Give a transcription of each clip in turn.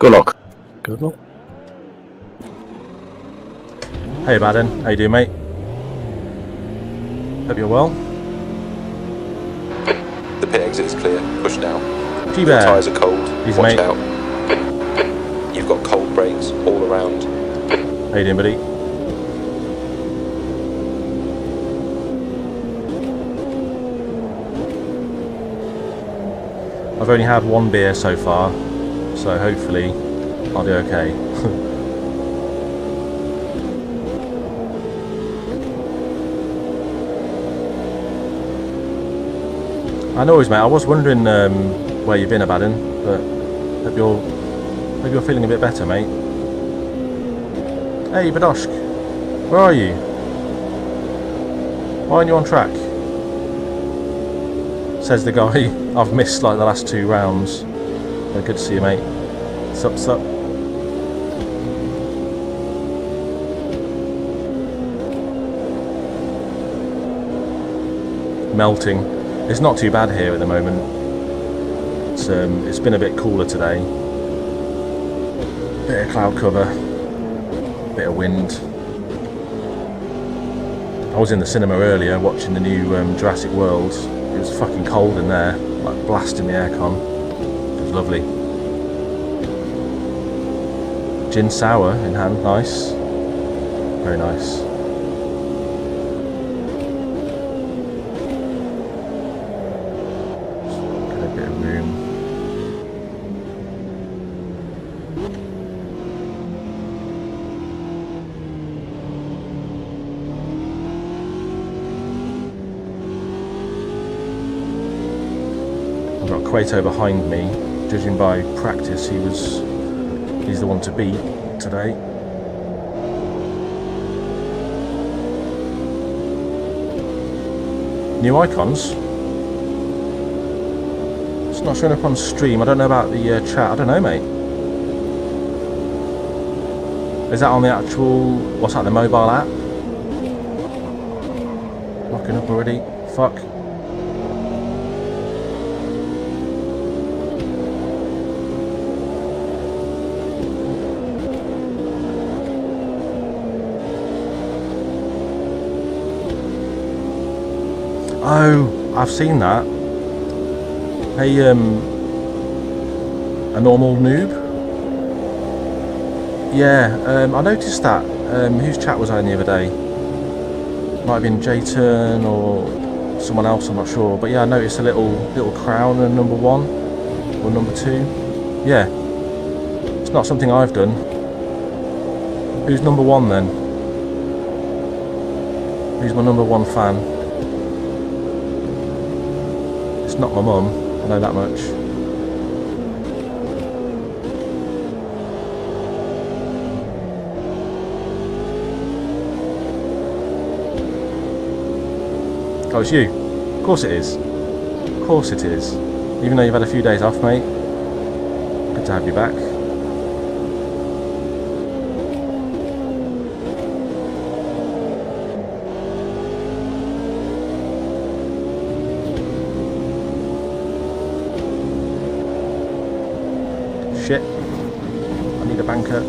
Good luck. Good luck. Hey Baden, how you doing, mate? Hope you're well. The pit exit is clear. Push now. Your tyres are cold. Easy, Watch mate. out. You've got cold brakes all around. How you doing, buddy? I've only had one beer so far, so hopefully I'll do okay. I know, mate. I was wondering where you've been, Abaddon, but hope you're Maybe you're feeling a bit better, mate. Hey, Badoshk. Where are you? Why aren't you on track? Says the guy. I've missed like the last 2 rounds. Good to see you, mate. Sup, sup. Melting. It's not too bad here at the moment. It's been a bit cooler today. Bit of cloud cover, bit of wind. I was in the cinema earlier watching the new Jurassic World. It was fucking cold in there, like blasting the aircon. It was lovely. Gin sour in hand, nice. Very nice. Cueto behind me. Judging by practice, he's the one to beat today. New icons. It's not showing up on stream. I don't know about the chat. I don't know, mate. Is that on the actual? What's that? The mobile app? Locking up already. Fuck. Oh, I've seen that. Hey, a normal noob? Yeah, I noticed that. Whose chat was I in the other day? Might have been Jayton or someone else, I'm not sure. But yeah, I noticed a little crown and number 1 or number 2. Yeah, it's not something I've done. Who's number 1 then? Who's my number 1 fan? It's not my mum, I know that much. Oh, it's you. Of course it is. Of course it is. Even though you've had a few days off, mate. Good to have you back. Shit. I need a banker.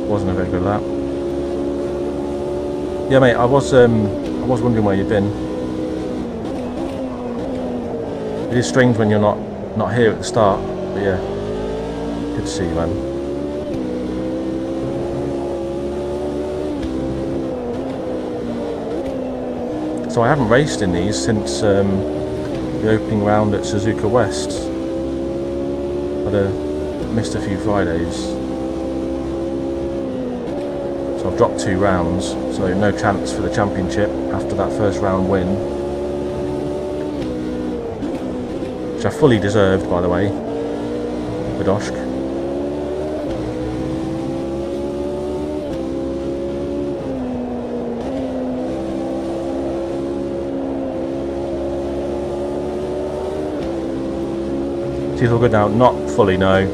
Wasn't a very good lap. Yeah, mate, I was wondering where you've been. It is strange when you're not here at the start, but yeah. Good to see you, man. So I haven't raced in these since the opening round at Suzuka West. I'd missed a few Fridays. So I've dropped 2 rounds, so no chance for the championship after that first round win. Which I fully deserved, by the way. Badoshk. She's all good now. Not fully, no.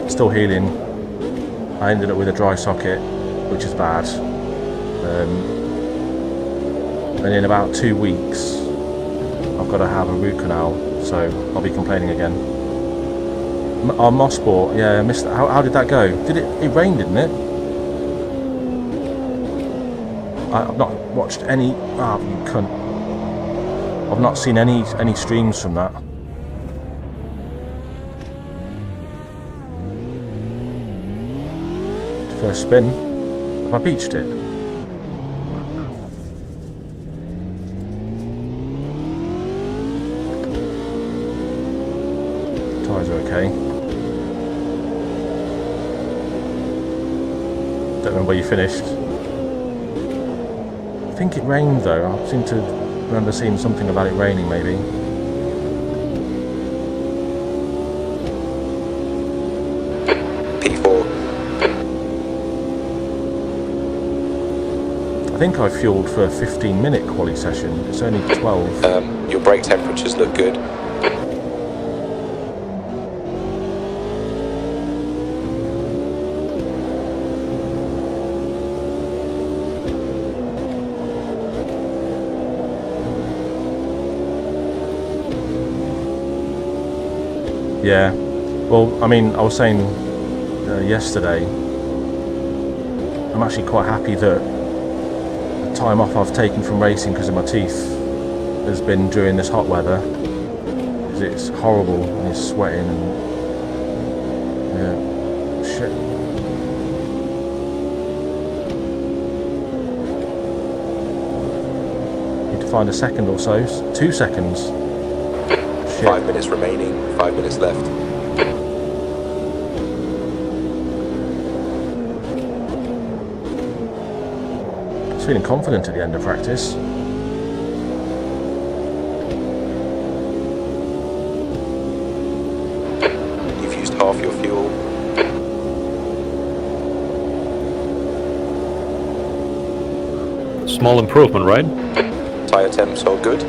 Still healing. I ended up with a dry socket, which is bad. And in about 2 weeks, I've got to have a root canal, so I'll be complaining again. On Mosport, yeah, I missed that. How did that go? It rained, didn't it? I've not watched any. Ah, you cunt. I've not seen any streams from that. First spin. Have I beached it? Tyres are okay. don't remember where you finished. I think it rained though. I seem to remember seeing something about it raining maybe. P4. I think I fueled for a 15-minute quali session. It's only 12. Your brake temperatures look good. Yeah, well, I mean, I was saying yesterday, I'm actually quite happy that the time off I've taken from racing because of my teeth has been during this hot weather, because it's horrible and it's sweating and yeah, shit. Need to find a second or so, 2 seconds. Shit. 5 minutes remaining, 5 minutes left. I was feeling confident at the end of practice. You've used half your fuel. Small improvement, right? Tyre temps all good.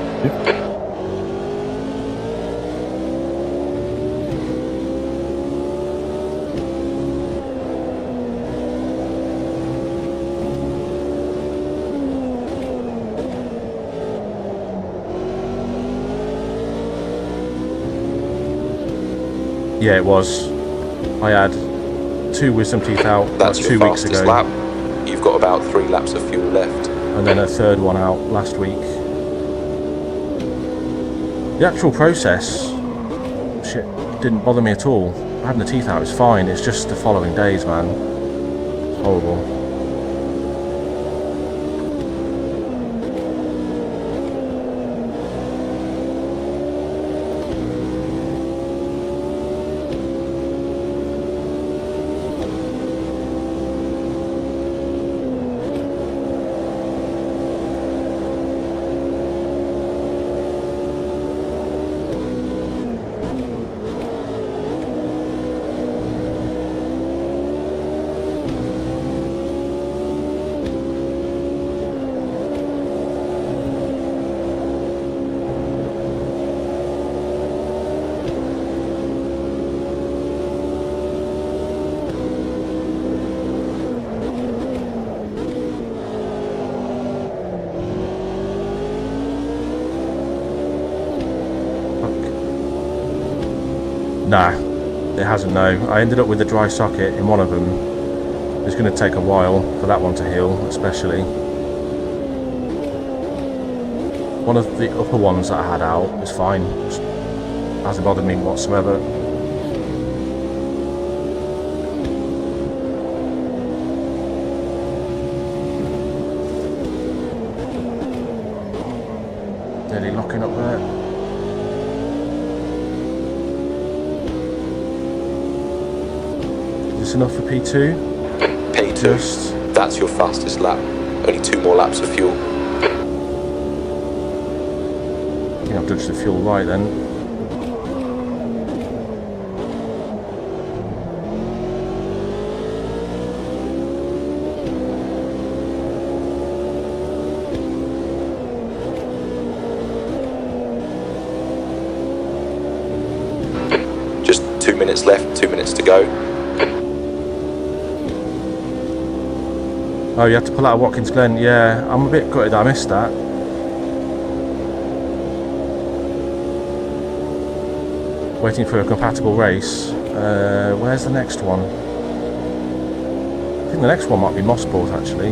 Yeah, it was. I had 2 wisdom teeth out That's like your 2 weeks fastest ago. lap. You've got about 3 laps of fuel left. And then a 3rd one out last week. The actual process, shit, didn't bother me at all. Having the teeth out is fine, it's just the following days, man. It's horrible. Nah, it hasn't, no. I ended up with a dry socket in one of them. It's going to take a while for that one to heal, especially. One of the upper ones that I had out is fine. Just hasn't bothered me whatsoever. Nearly locking up there. Is this enough for P2? P2. Just. That's your fastest lap. Only 2 more laps of fuel. I think I've judged the fuel right then. Just 2 minutes left, 2 minutes to go. Oh, you have to pull out of Watkins Glen. Yeah, I'm a bit gutted I missed that. Waiting for a compatible race. Where's the next one? I think the next one might be Mosport actually.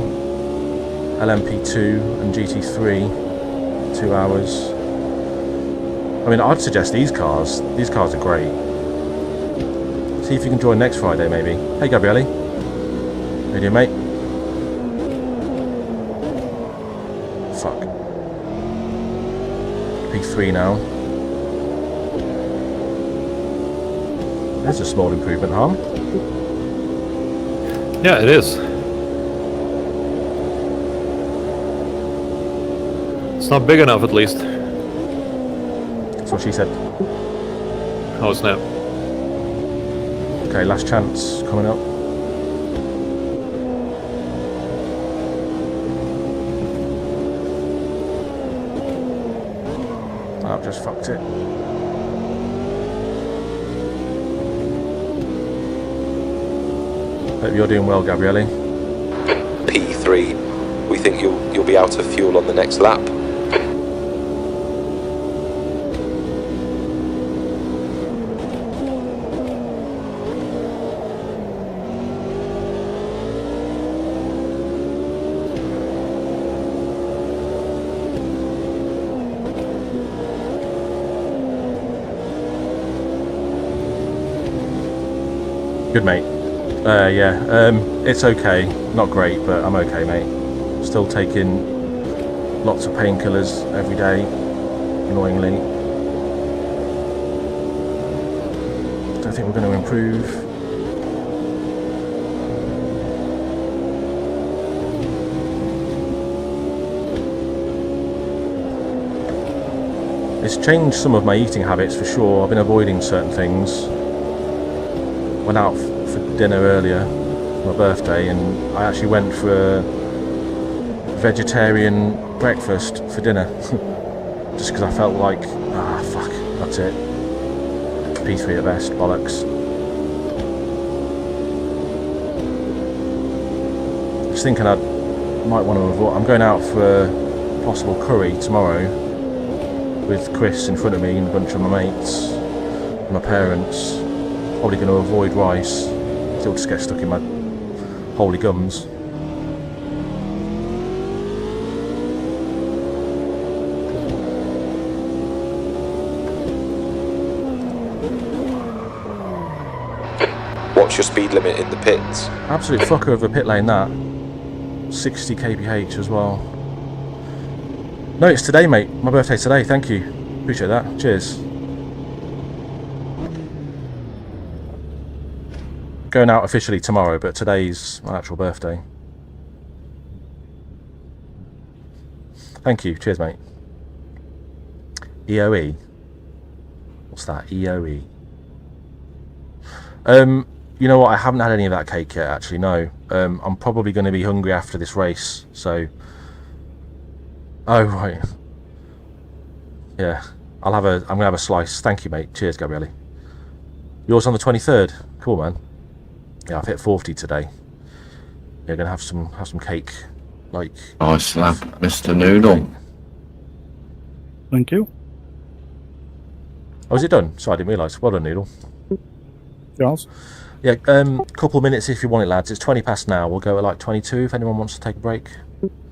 LMP2 and GT3. 2 hours. I mean, I'd suggest these cars. These cars are great. See if you can join next Friday, maybe. Hey, Gabriele. How you doing, mate? Fuck. P3 now. There's a small improvement, huh? Yeah, it is. It's not big enough, at least. That's what she said. Oh snap! Okay, last chance coming up. I've just fucked it. Hope you're doing well, Gabriele. P3. We think you'll be out of fuel on the next lap. Good, mate. Yeah, it's okay. Not great, but I'm okay, mate. Still taking lots of painkillers every day, annoyingly. Don't think we're going to improve. It's changed some of my eating habits for sure. I've been avoiding certain things. Went out for dinner earlier for my birthday, and I actually went for a vegetarian breakfast for dinner just because I felt like, fuck, that's it. P3 at best, bollocks. Just thinking I might want to avoid. I'm going out for a possible curry tomorrow with Chris in front of me and a bunch of my mates and my parents. Probably going to avoid rice. It'll just get stuck in my holy gums. What's your speed limit in the pits? Absolute fucker of a pit lane, that. 60 kph as well. No, it's today, mate. My birthday today. Thank you. Appreciate that. Cheers. Going out officially tomorrow, but today's my actual birthday. Thank you. Cheers, mate. EOE. What's that? EOE. You know what? I haven't had any of that cake yet, actually. No. I'm probably going to be hungry after this race, so. Oh right. Yeah. I'm gonna have a slice. Thank you, mate. Cheers, Gabriele. Yours on the 23rd. Cool, man. Yeah, I've hit 40 today. Yeah, gonna have some cake, like. Nice lap, Mr. Noodle. Thank you. Oh, is it done? Sorry, I didn't realise. Well done, Noodle. Charles. Yeah, couple minutes if you want it, lads. It's 20 past now. We'll go at like 22 if anyone wants to take a break.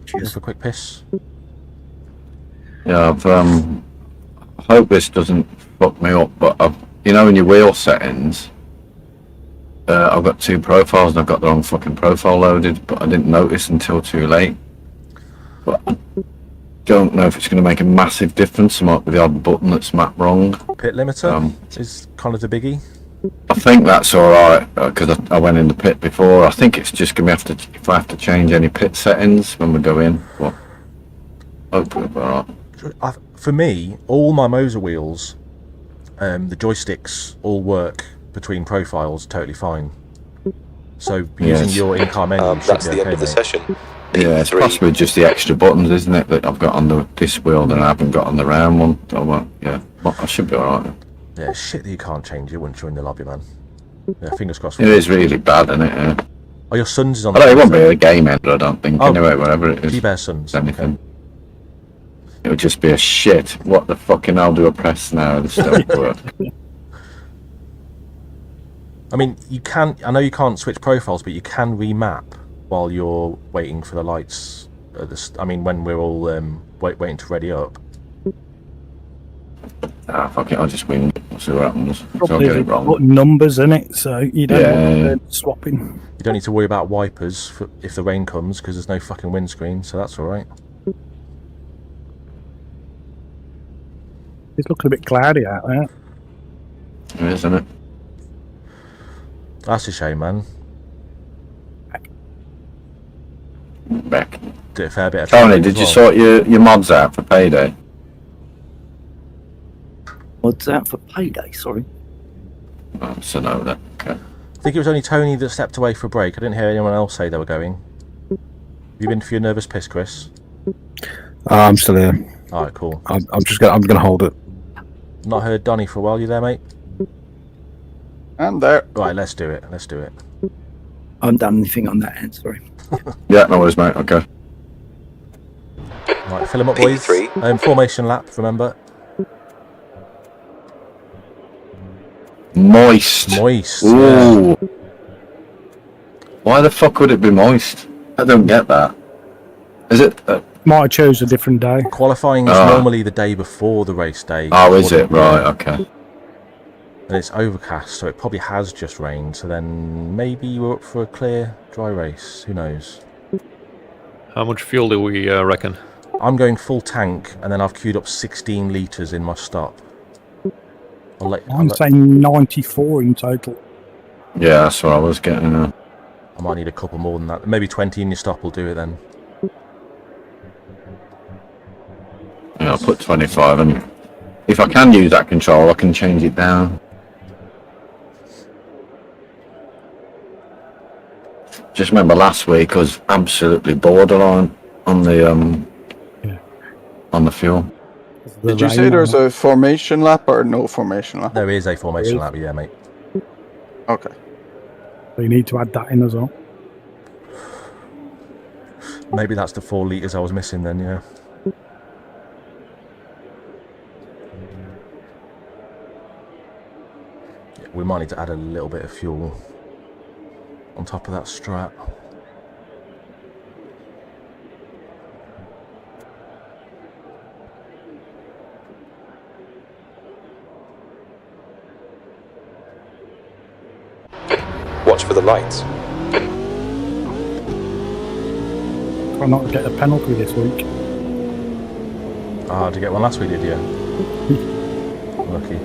Just for a quick piss. Yeah, I hope this doesn't fuck me up, but you know, in your wheel settings, I've got two profiles and I've got the wrong fucking profile loaded, but I didn't notice until too late. But I don't know if it's going to make a massive difference. I might be the odd button that's mapped wrong. Pit limiter is kind of the biggie. I think that's alright, because I went in the pit before. I think it's just going to be if I have to change any pit settings when we go in. But hopefully it'll be alright. For me, all my Moza wheels, the joysticks all work between profiles totally fine. So using your in-car menu should that's be the okay, end of the mate. session. Yeah, it's possibly just the extra buttons, isn't it, that I've got on this wheel that I haven't got on the round one. So, yeah, well, I should be alright. Yeah, shit that you can't change it once you're in the lobby, man. Yeah, fingers crossed. It is really bad, isn't it? Yeah. Oh, your son's is on. Although it won't be a game ender, I don't think. Anyway, whatever it is. G-Bear Sons. Anything. Okay. It would just be a shit. What the fucking hell do I press now? This don't work. I mean, you can. I know you can't switch profiles, but you can remap while you're waiting for the lights. I mean, when we're all waiting to ready up. Fuck it, I'll just win. We'll see what happens. So I'll Probably get it wrong. put numbers in it, so you don't want swapping. You don't need to worry about wipers if the rain comes, because there's no fucking windscreen, so that's all right. It's looking a bit cloudy out there. It is, isn't it? That's a shame, man. Back. Did a fair bit of Tony, travelling did as you well. sort your mods out for payday? What's out for payday? Sorry. Oh, so no, that. Okay. I think it was only Tony that stepped away for a break. I didn't hear anyone else say they were going. Have you been for your nervous piss, Chris? I'm still here. Alright, cool. I'm gonna hold it. Not heard Donny for a while. You there, mate? I'm there. Right, let's do it. Let's do it. I haven't done anything on that end. Sorry. Yeah, no worries, mate. Okay. Right, fill them up, boys. P3. Formation lap, remember? Moist. Moist. Ooh. Yeah. Why the fuck would it be moist? I don't get that. Is it? Might choose a different day. Qualifying is normally the day before the race day. Oh, is it? Yeah. Right. Okay. And it's overcast, so it probably has just rained. So then maybe we're up for a clear, dry race. Who knows? How much fuel do we reckon? I'm going full tank, and then I've queued up 16 litres in my stop. I'm saying 94 in total. Yeah, that's what I was getting at. I might need a couple more than that. Maybe 20 in your stop will do it then. Yeah, I'll put 25, and if I can use that control, I can change it down. Just remember last week I was absolutely borderline on the on the fuel. Did you say there's a formation lap or no formation lap? There is a formation lap, yeah, mate. Okay. So you need to add that in as well. Maybe that's the 4 litres I was missing then, yeah. We might need to add a little bit of fuel on top of that strap. Watch for the lights. Try not to get a penalty this week. Ah, did you get one last week, did you? Lucky.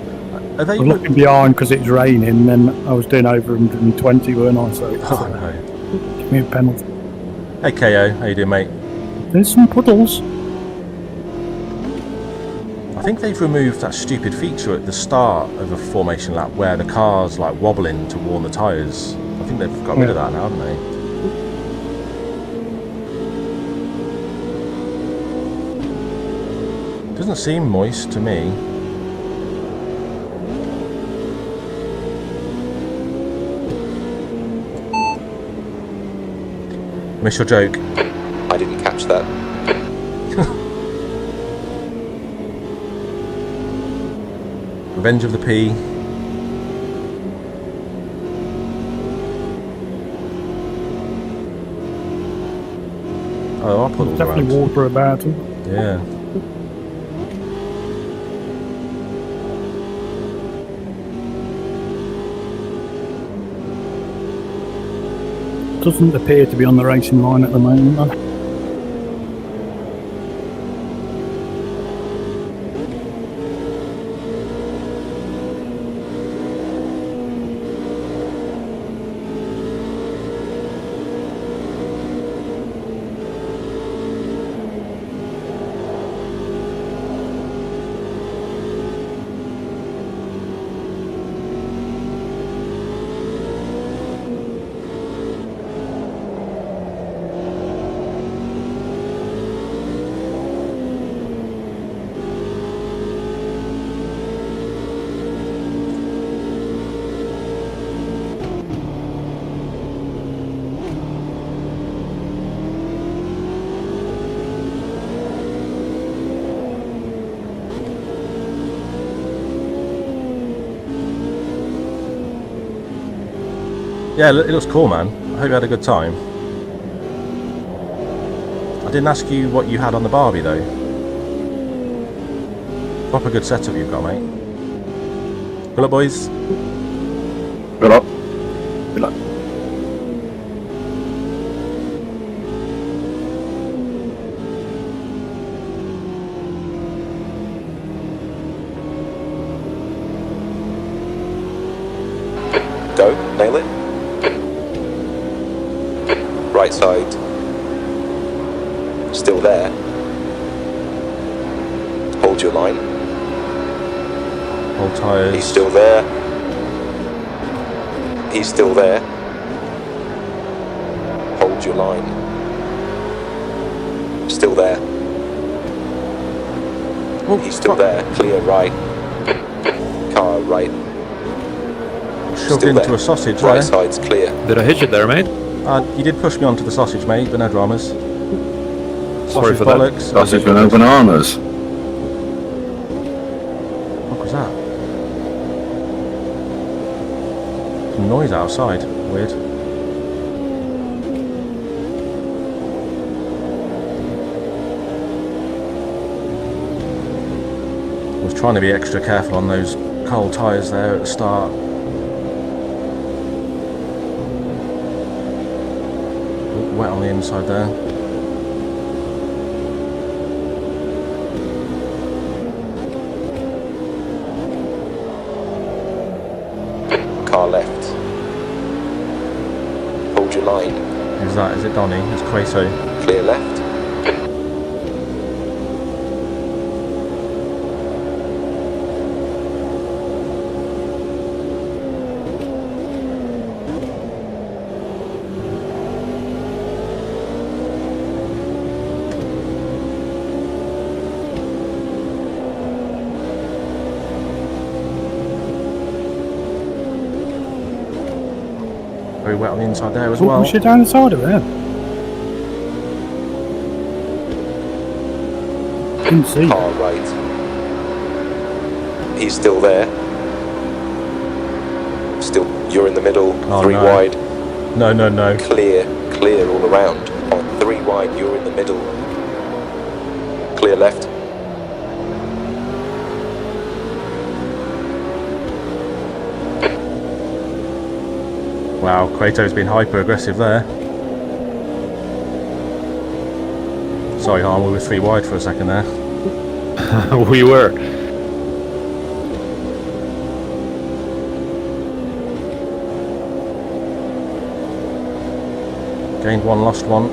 Are they... I was looking behind because it was raining, and I was doing over 120, weren't I? So Oh, no. give me a penalty. Hey, KO. How you doing, mate? There's some puddles. I think they've removed that stupid feature at the start of a formation lap where the car's like wobbling to warm the tyres. I think they've got rid of that now, haven't they? Doesn't seem moist to me. Miss your joke. I didn't catch that. Revenge of the P. Oh, I'll put all Definitely around. water about them. Yeah. Doesn't appear to be on the racing line at the moment, though. Yeah, it looks cool, man. I hope you had a good time. I didn't ask you what you had on the Barbie, though. Proper good setup you've got, mate. Good luck, boys. Good luck. Good luck. Go, nail it. Right side. still there. Hold your line. Hold tyres. He's still there. He's still there. Hold your line. Still there. Oh, He's still fuck. there. Clear right. Car right. Shoved Still into there. a sausage Right there. side's clear. Did I hit you there, mate? You did push me onto the sausage, mate, but no dramas. Sorry Sausage for that. bollocks. Sausage with no bananas. What was that? Some noise outside. Weird. I was trying to be extra careful on those cold tyres there at the start. Wet on the inside there. Car left. Hold your line. Who's that? Is it Donny? It's Quato. Clear left. Very wet on the inside there as Oh, well. push it down the side of it. Didn't see. Car right. He's still there. Still, you're in the middle. Oh, 3 no. wide. No, no, no. Clear all around. On 3 wide, you're in the middle. Clear left. Wow, Quato's been hyper aggressive there. Sorry, Han, we were 3 wide for a second there. We were. Gained 1, lost 1.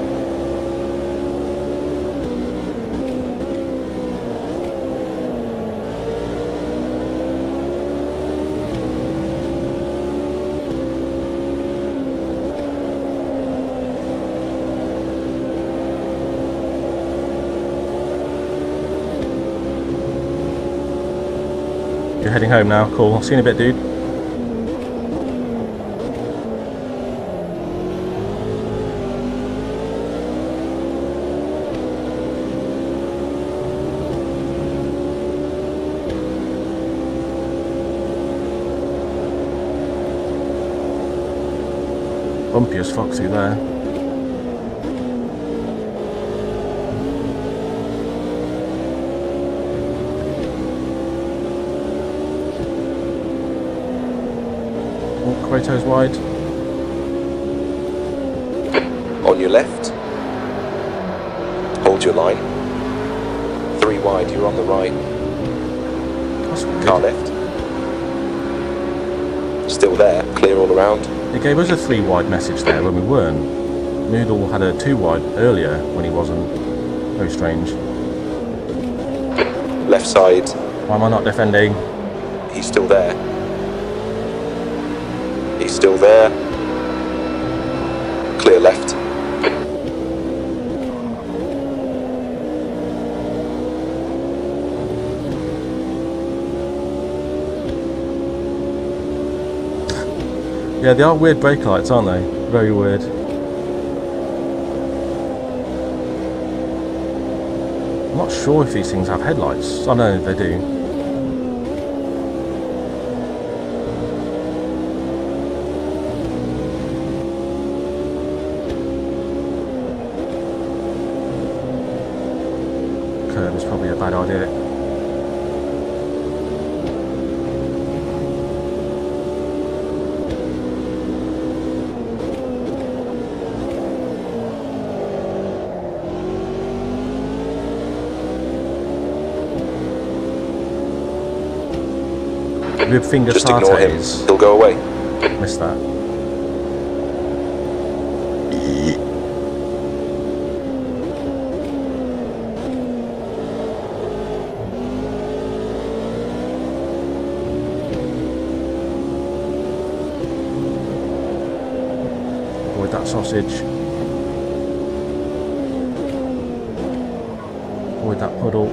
You're heading home now, cool. I'll see you in a bit, dude. Bumpy as fuck through there. Quato's wide. On your left. Hold your line. 3 wide, you're on the right. That's weird. Car left. Still there. Clear all around. It gave us a 3 wide message there when we weren't. Noodle had a 2 wide earlier when he wasn't. Very strange. Left side. Why am I not defending? He's still there. He's still there. Clear left. Yeah, they are weird brake lights, aren't they? Very weird. I'm not sure if these things have headlights. I know they do. Curb is probably a bad idea. Rib finger Just ignore him. sartes. He'll go away. Missed that. Avoid that sausage. Avoid that puddle.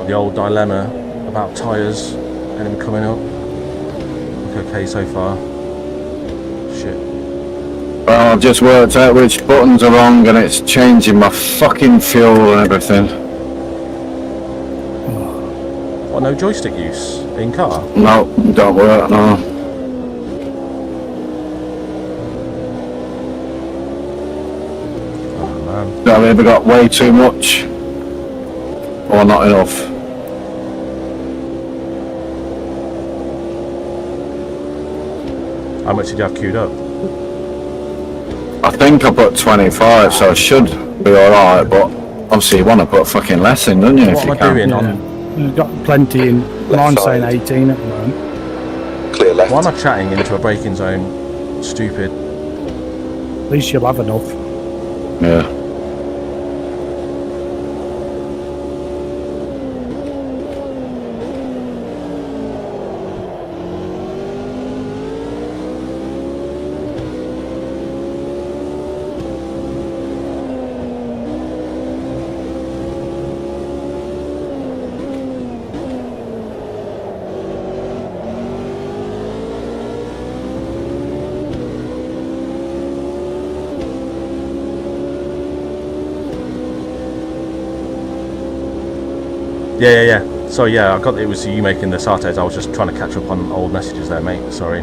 The old dilemma about tyres and him coming up. Look okay so far. Shit. Well, I've just worked out which buttons are wrong and it's changing my fucking fuel and everything. What, no joystick use in car? No, don't work, no. Oh man. I've either got way too much or not enough. How much did you have queued up? I think I put 25, so I should be alright, but obviously you want to put fucking less in, don't you? What if am you I can. doing Yeah. on... You've got plenty in. Mine's saying side. 18 at the moment. Clear left. Why am I chatting into a braking zone? Stupid. At least you'll have enough. Yeah. Yeah. Sorry, yeah, I got it was you making the sartes. I was just trying to catch up on old messages there, mate. Sorry.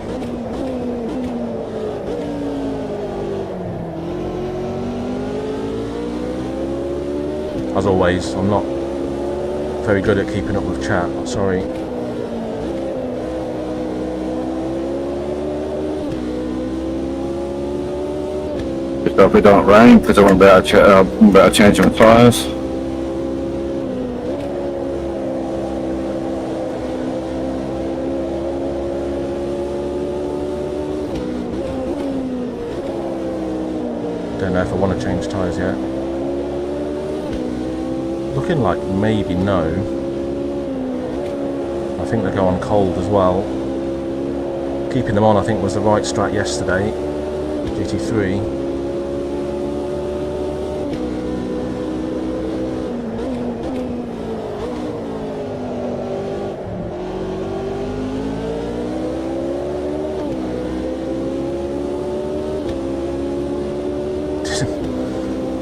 As always, I'm not very good at keeping up with chat. Sorry. Just hope it don't rain, because I won't be able to change my tyres. Don't know if I want to change tyres yet. Looking like maybe no. I think they go on cold as well. Keeping them on I think was the right strat yesterday. GT3.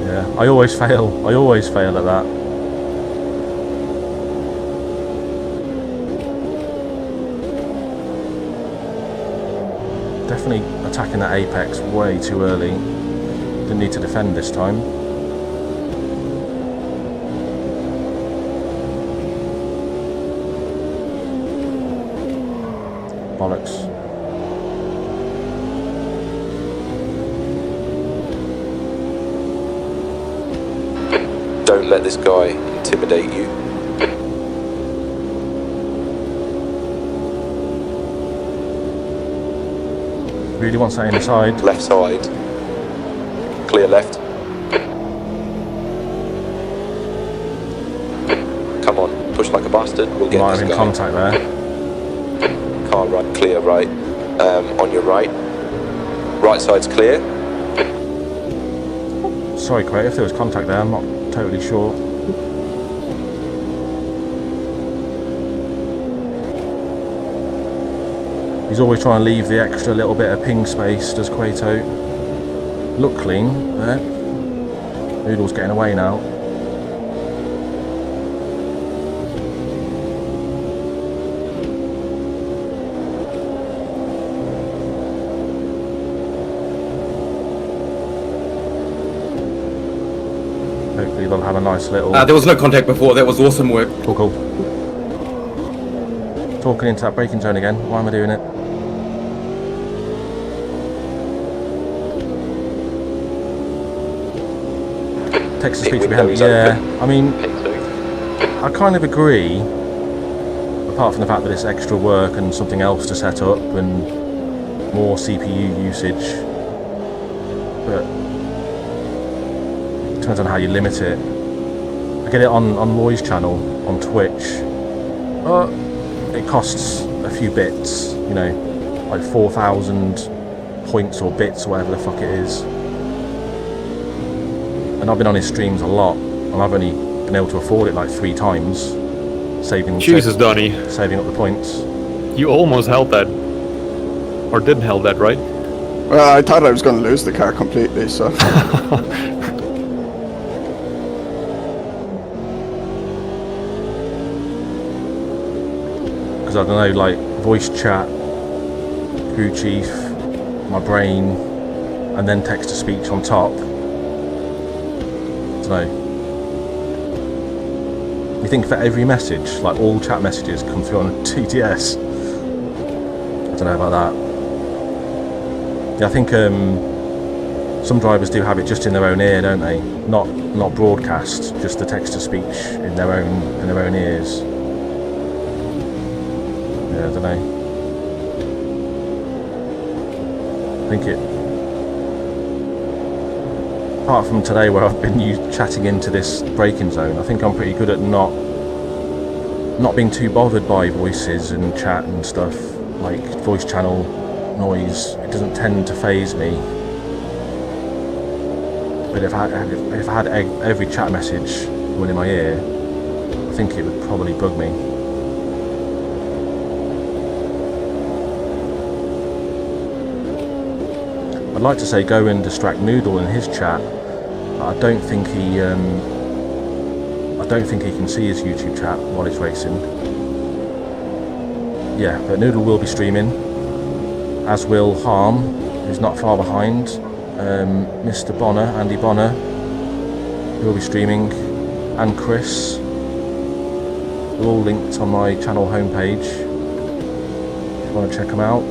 Yeah, I always fail at that. Definitely attacking that apex way too early. Didn't need to defend this time. Bollocks. Don't let this guy intimidate you. Really wants that inside. Left side. Clear left. Come on, push like a bastard. We'll get Might this have been guy. contact there. Car right, clear right. On your right. Right side's clear. Sorry, Craig, if there was contact there, I'm not totally sure. He's always trying to leave the extra little bit of ping space, does Quato. Look clean there. Noodle's getting away now. Hopefully they'll have a nice little... There was no contact before, that was awesome work. Cool. Talking into that braking zone again. Why am I doing it? Text-to-speech would be windows handy. Yeah, open. I mean, P2. I kind of agree, apart from the fact that it's extra work and something else to set up and more CPU usage, but it depends on how you limit it. I get it on Roy's channel on Twitch. It costs a few bits, you know, like 4,000 points or bits or whatever the fuck it is. And I've been on his streams a lot, and I've only been able to afford it like 3 times, Jesus, Donny. saving up the points. You almost held that. Or didn't held that, right? Well, I thought I was going to lose the car completely, so. Because I don't know, like voice chat, crew chief, my brain, and then text to speech on top. I don't know. You think for every message, like all chat messages come through on a TTS? I don't know about that. Yeah, I think some drivers do have it just in their own ear, don't they? Not broadcast, just the text to speech in their own ears. Yeah, I don't know. I think it. Apart from today, where I've been chatting into this braking zone, I think I'm pretty good at not being too bothered by voices and chat and stuff, like voice channel noise. It doesn't tend to faze me. But if I had every chat message going in my ear, I think it would probably bug me. I'd like to say go and distract Noodle in his chat. I don't think he can see his YouTube chat while he's racing. Yeah, but Noodle will be streaming, as will Harm, who's not far behind. Mr. Bonner, Andy Bonner, will be streaming, and Chris. They're all linked on my channel homepage if you want to check them out.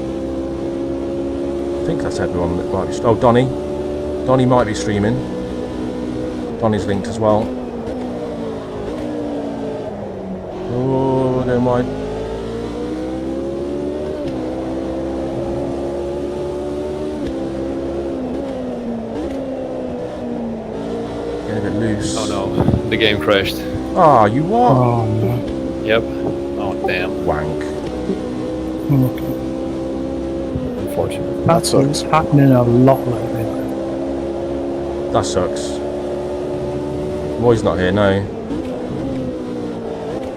I think that's everyone that might be. Oh, Donny might be streaming. Donny's linked as well. Oh, never mind. Getting a bit loose. Oh no, the game crashed. Ah, you what? Oh no. Yep. Oh damn. Wank. Okay. Unfortunate. That That's sucks. happening a lot lately. That sucks. Roy's not here, no.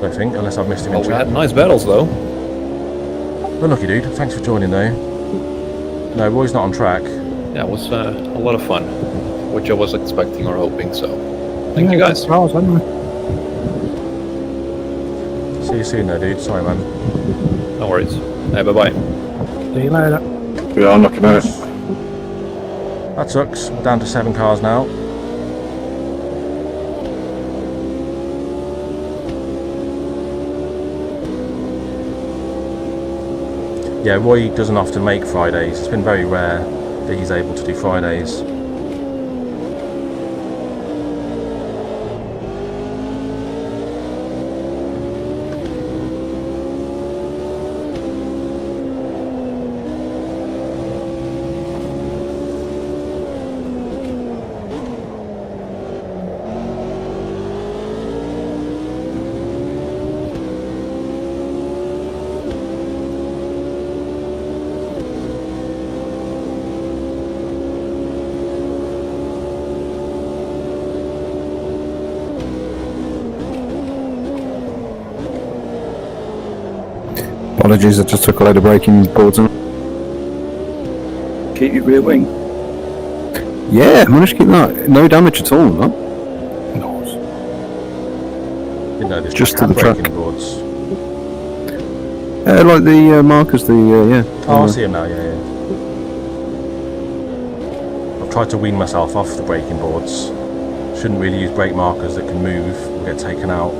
Don't think, unless I've missed him Oh, in we chat. had nice battles though. Well, lucky dude. Thanks for joining though. No, Roy's not on track. Yeah, it was a lot of fun, which I was expecting or hoping. So, thank you guys. Cars, haven't we? See you soon though, dude. Sorry, man. No worries. Hey, bye bye. See you later. We are looking at it. That sucks. We're down to 7 cars now. Yeah, Roy doesn't often make Fridays. It's been very rare that he's able to do Fridays. Apologies, I just took a load of braking boards on. Keep your rear wing. Yeah, managed to keep that. No damage at all, no? Nice. Didn't know this Just track to the had track. braking boards. Like the markers, yeah. Oh, I see him now, yeah. I've tried to wean myself off the braking boards. Shouldn't really use brake markers that can move or get taken out.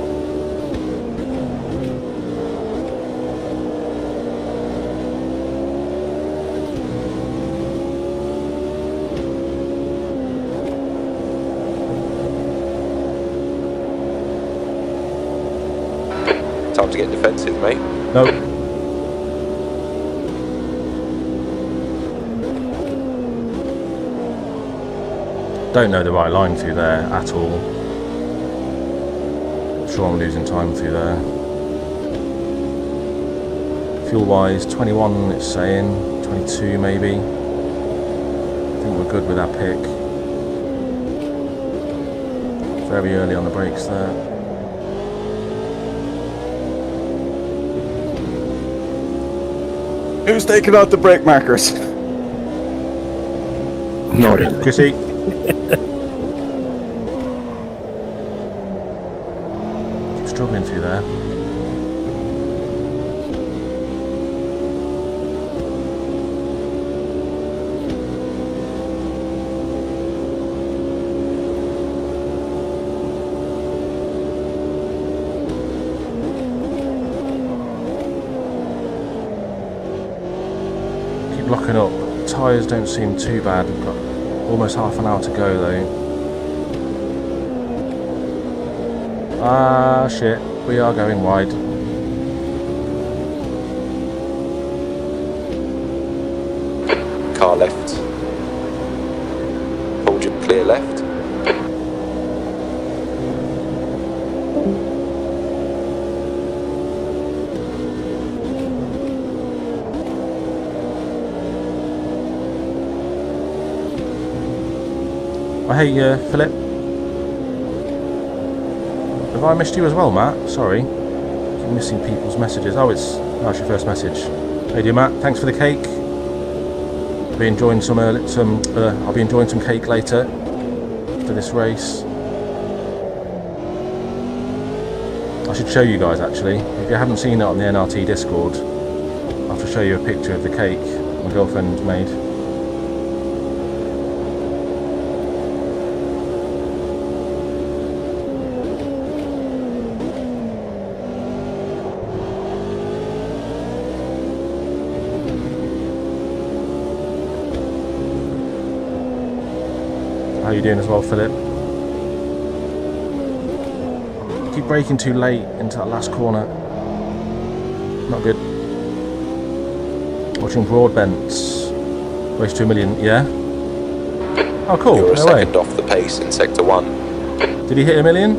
to get defensive, mate. No. Don't know the right line through there at all. Sure I'm losing time through there. Fuel wise, 21 it's saying, 22 maybe. I think we're good with that pick. Very early on the brakes there. Who's taking out the brake markers? Not really. Chrissy. Struggling through there. Keep locking up. Tyres don't seem too bad. We've got almost half an hour to go though. Ah, shit. We are going wide. Car left. Hold your clear left. Oh, hey, Philip. Have I missed you as well, Matt? Sorry. Keep missing people's messages. Oh, it's your first message. Hey, dear Matt. Thanks for the cake. I'll be enjoying some cake later after this race. I should show you guys actually. If you haven't seen it on the NRT Discord, I'll have to show you a picture of the cake my girlfriend made. How you doing as well, Philip? Keep braking too late into that last corner. Not good. Watching Broadbents. Race to 1 million, yeah? Oh, cool. You're a No way. second off the pace in Sector 1. Did he hit 1 million?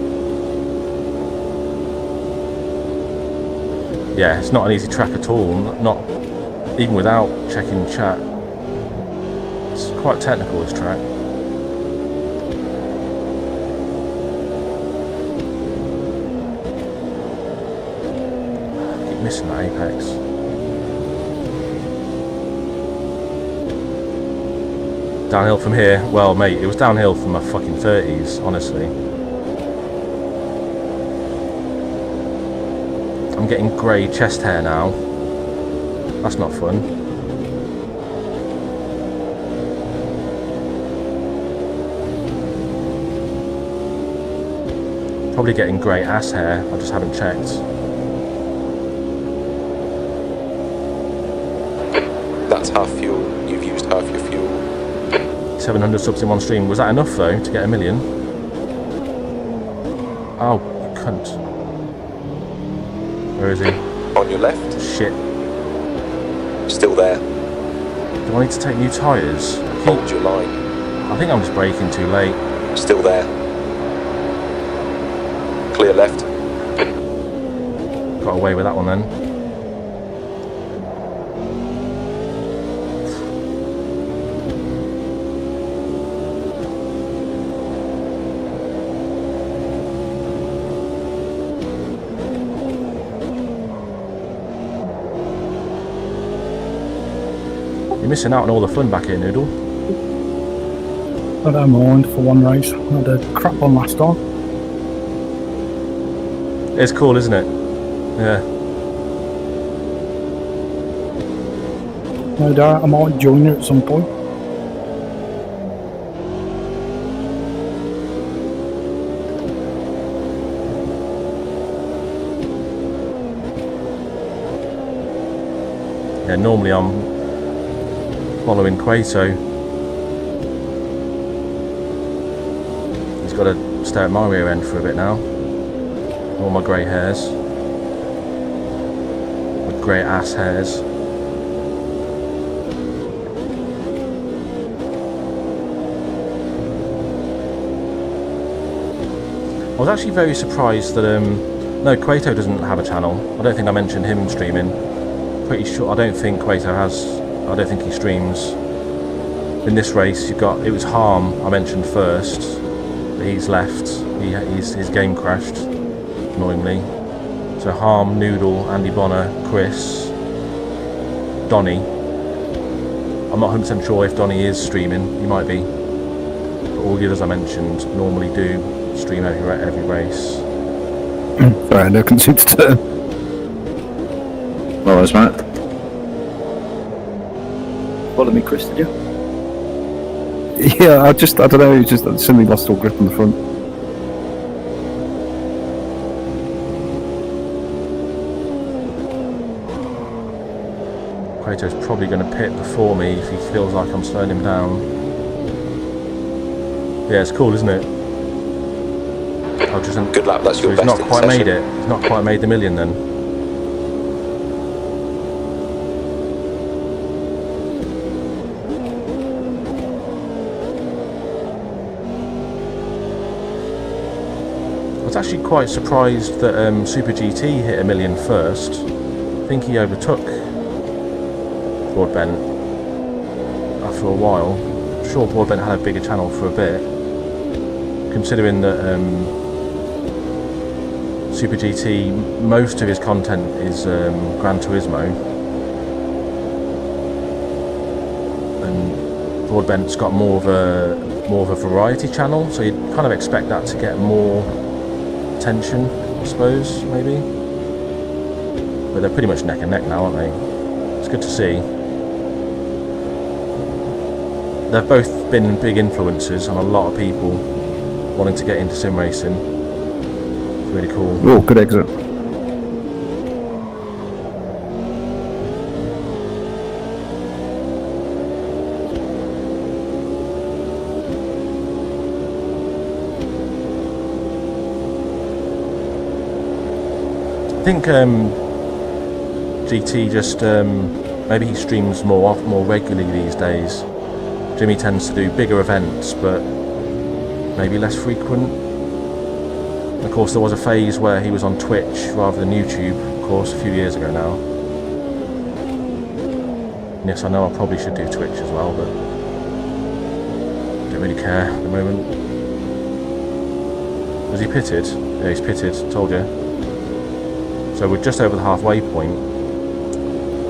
Yeah, it's not an easy track at all. Not even without checking chat. It's quite technical, this track. Missing that apex. Downhill from here. Well, mate, it was downhill from my fucking 30s, honestly. I'm getting grey chest hair now. That's not fun. Probably getting grey ass hair. I just haven't checked. That's half fuel. You've used half your fuel. 700 subs in one stream. Was that enough though to get 1 million? Oh, you cunt. Where is he? On your left. Shit. Still there. Do I need to take new tyres? Hold your line. I think I'm just braking too late. Still there. Clear left. Got away with that one then. You're missing out on all the fun back here, Noodle. I don't mind for one race. I had a crap one last time. It's cool, isn't it? Yeah. No doubt I might join you at some point. Yeah, normally I'm following Quato. He's got to stay at my rear end for a bit now. All my grey hairs. great ass hairs. I was actually very surprised that no, Quato doesn't have a channel. I don't think I mentioned him streaming. Pretty sure I don't think Quato has. I don't think he streams. In this race, you've got, it was Harm I mentioned first, but he's left. His game crashed, annoyingly. So Harm, Noodle, Andy Bonner, Chris, Donny. I'm not 100% sure if Donny is streaming. He might be. But all the others I mentioned normally do stream every race. Sorry, I couldn't see the turn. Well, that's right. Follow me, Chris, did you? Yeah, I don't know, just suddenly lost all grip on the front. Quato's probably going to pit before me if he feels like I'm slowing him down. Yeah, it's cool, isn't it? I'll just, Good luck, that's so your he's best not in the quite session. made it. He's not quite made the million then. I was actually quite surprised that Super GT hit a million first. I think he overtook Broadbent after a while. I'm sure Broadbent had a bigger channel for a bit, considering that Super GT, most of his content is Gran Turismo, and Broadbent's got more of a variety channel, so you'd kind of expect that to get more attention, I suppose, maybe. But they're pretty much neck and neck now, aren't they? It's good to see. They've both been big influences on a lot of people wanting to get into sim racing. It's really cool. Oh, good exit. I think GT just maybe he streams more regularly these days. Jimmy tends to do bigger events, but maybe less frequent. Of course, there was a phase where he was on Twitch rather than YouTube, of course, a few years ago now. And yes, I know I probably should do Twitch as well, but I don't really care at the moment. Was he pitted? Yeah, he's pitted, told you. So we're just over the halfway point.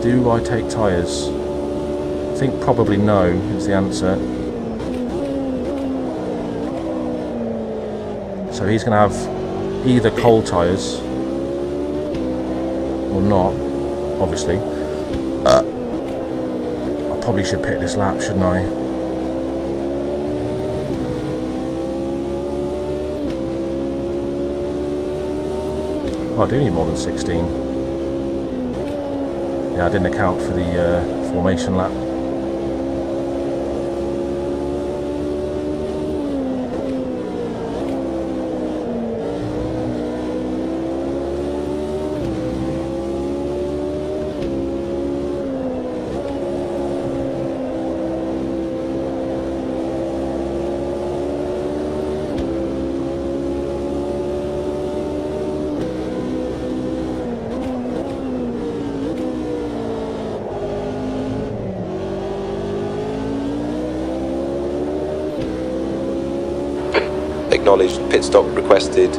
Do I take tyres? I think probably no is the answer. So he's going to have either cold tyres or not, obviously. I probably should pick this lap, shouldn't I? Oh, I do need more than 16. Yeah, I didn't account for the formation lap. Acknowledged, pit stop requested.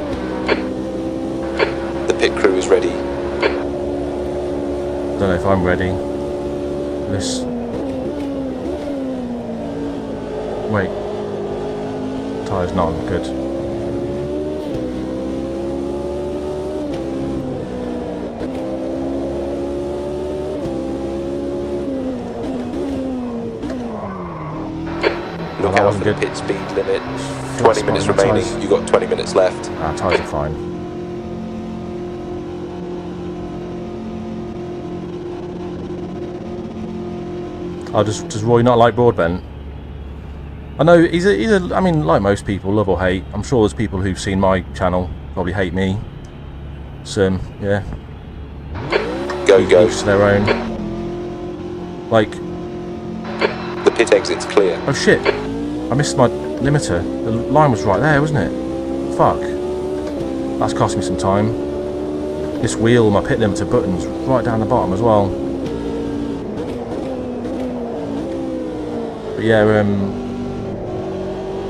The pit crew is ready. Don't know if I'm ready. This. Wait. Tyres none. Good. Look out for the pit speed limit. 20 minutes remaining. You've got 20 minutes left. Tyres are fine. Oh, does Roy not like Broadbent? I know he's a. I mean, like most people, love or hate. I'm sure there's people who've seen my channel probably hate me. So yeah. Go. Go. each to their own. Like, The pit exit's clear. oh shit, I missed my limiter. The line was right there, wasn't it? Fuck. That's cost me some time. This wheel, my pit limiter button's right down the bottom as well. But yeah,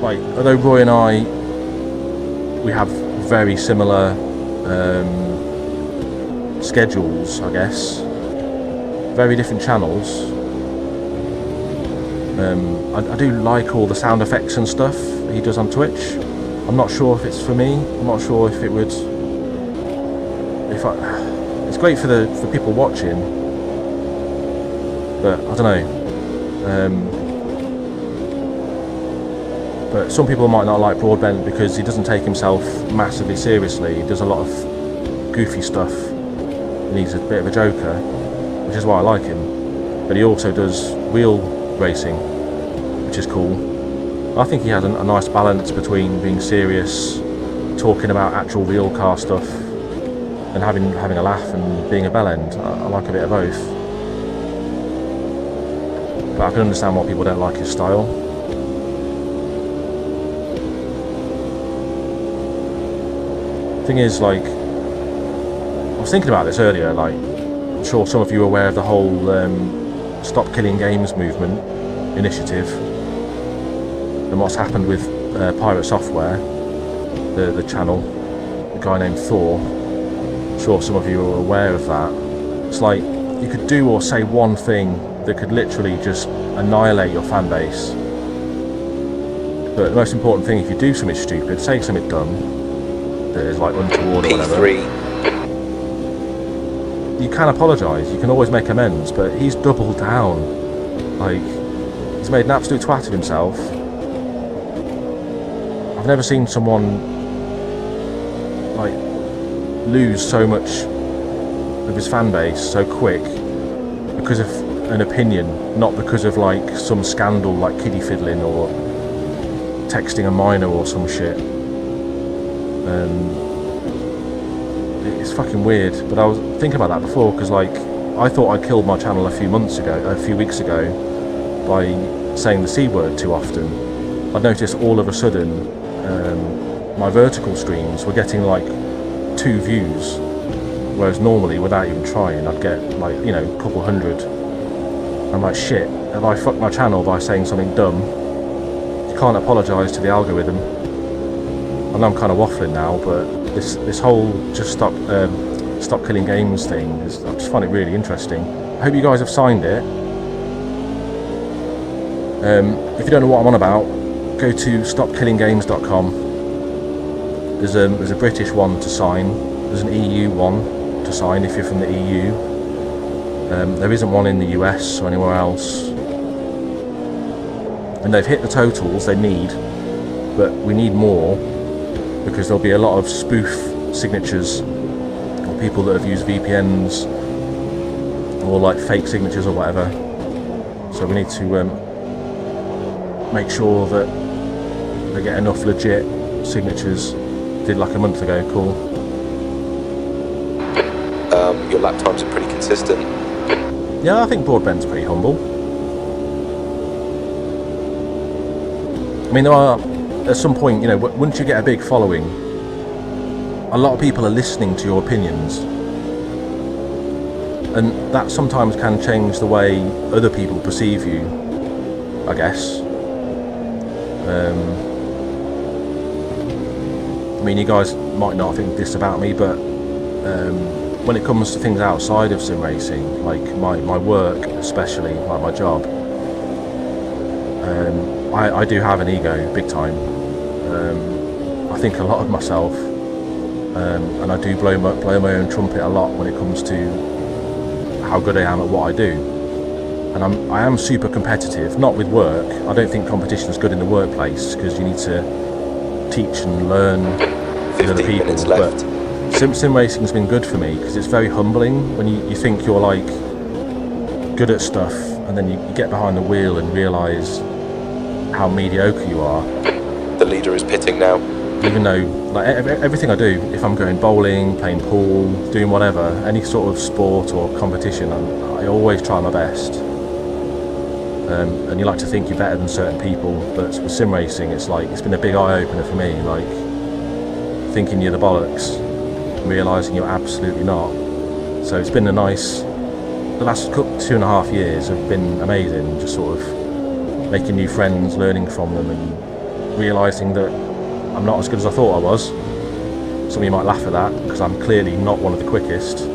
like, although Roy and I, we have very similar schedules, I guess, very different channels. I do like all the sound effects and stuff he does on Twitch. I'm not sure if it's for me. I'm not sure if it would. It's great for people watching, but I don't know. But some people might not like Broadbent because he doesn't take himself massively seriously. He does a lot of goofy stuff, and he's a bit of a joker, which is why I like him. But he also does wheel racing, which is cool. I think he has a nice balance between being serious, talking about actual real car stuff, and having a laugh and being a bellend. I like a bit of both. But I can understand why people don't like his style. Thing is, like, I was thinking about this earlier, like, I'm sure some of you are aware of the whole Stop Killing Games movement initiative and what's happened with Pirate Software, the channel, a guy named Thor. I'm sure some of you are aware of that. It's like, you could do or say one thing that could literally just annihilate your fan base. But the most important thing, if you do something stupid, say something dumb, that is like untoward or whatever, P3. you can apologise, you can always make amends, but he's doubled down. Like, he's made an absolute twat of himself. I've never seen someone, like, lose so much of his fan base so quick because of an opinion, not because of, like, some scandal like kiddie fiddling or texting a minor or some shit. It's fucking weird, but I was thinking about that before because, like, I thought I killed my channel a few weeks ago by saying the C word too often. I'd noticed all of a sudden my vertical streams were getting like 2 views, whereas normally, without even trying, I'd get, like, you know, a couple hundred. I'm like, shit, have I fucked my channel by saying something dumb? You can't apologise to the algorithm. I know I'm kind of waffling now, but this whole just stop killing games thing is, I just find it really interesting. I hope you guys have signed it. If you don't know what I'm on about, go to stopkillinggames.com. There's a British one to sign. There's an EU one to sign if you're from the EU. There isn't one in the US or anywhere else. And they've hit the totals they need, but we need more, because there'll be a lot of spoof signatures or people that have used VPNs or like fake signatures or whatever. So we need to make sure that they get enough legit signatures. Did like a month ago. Cool. Your lap times are pretty consistent. Yeah, I think Broadbent's pretty humble. I mean, there are, at some point, you know, once you get a big following, a lot of people are listening to your opinions, and that sometimes can change the way other people perceive you, I guess. I mean, you guys might not think this about me, but when it comes to things outside of sim racing, like my work especially, like my job, I do have an ego, big time. I think a lot of myself, and I do blow my own trumpet a lot when it comes to how good I am at what I do. And I am super competitive, not with work. I don't think competition is good in the workplace because you need to teach and learn with other people. But sim racing's been good for me because it's very humbling when you think you're like good at stuff, and then you get behind the wheel and realise how mediocre you are. The leader is pitting now. even though like everything I do, if I'm going bowling, playing pool, doing whatever, any sort of sport or competition, I always try my best. And you like to think you're better than certain people, but with sim racing, it's been a big eye opener for me. Like thinking you're the bollocks, realising you're absolutely not. So it's been a nice. The last 2.5 years have been amazing. Just sort of making new friends, learning from them, and realising that I'm not as good as I thought I was. Some of you might laugh at that because I'm clearly not one of the quickest.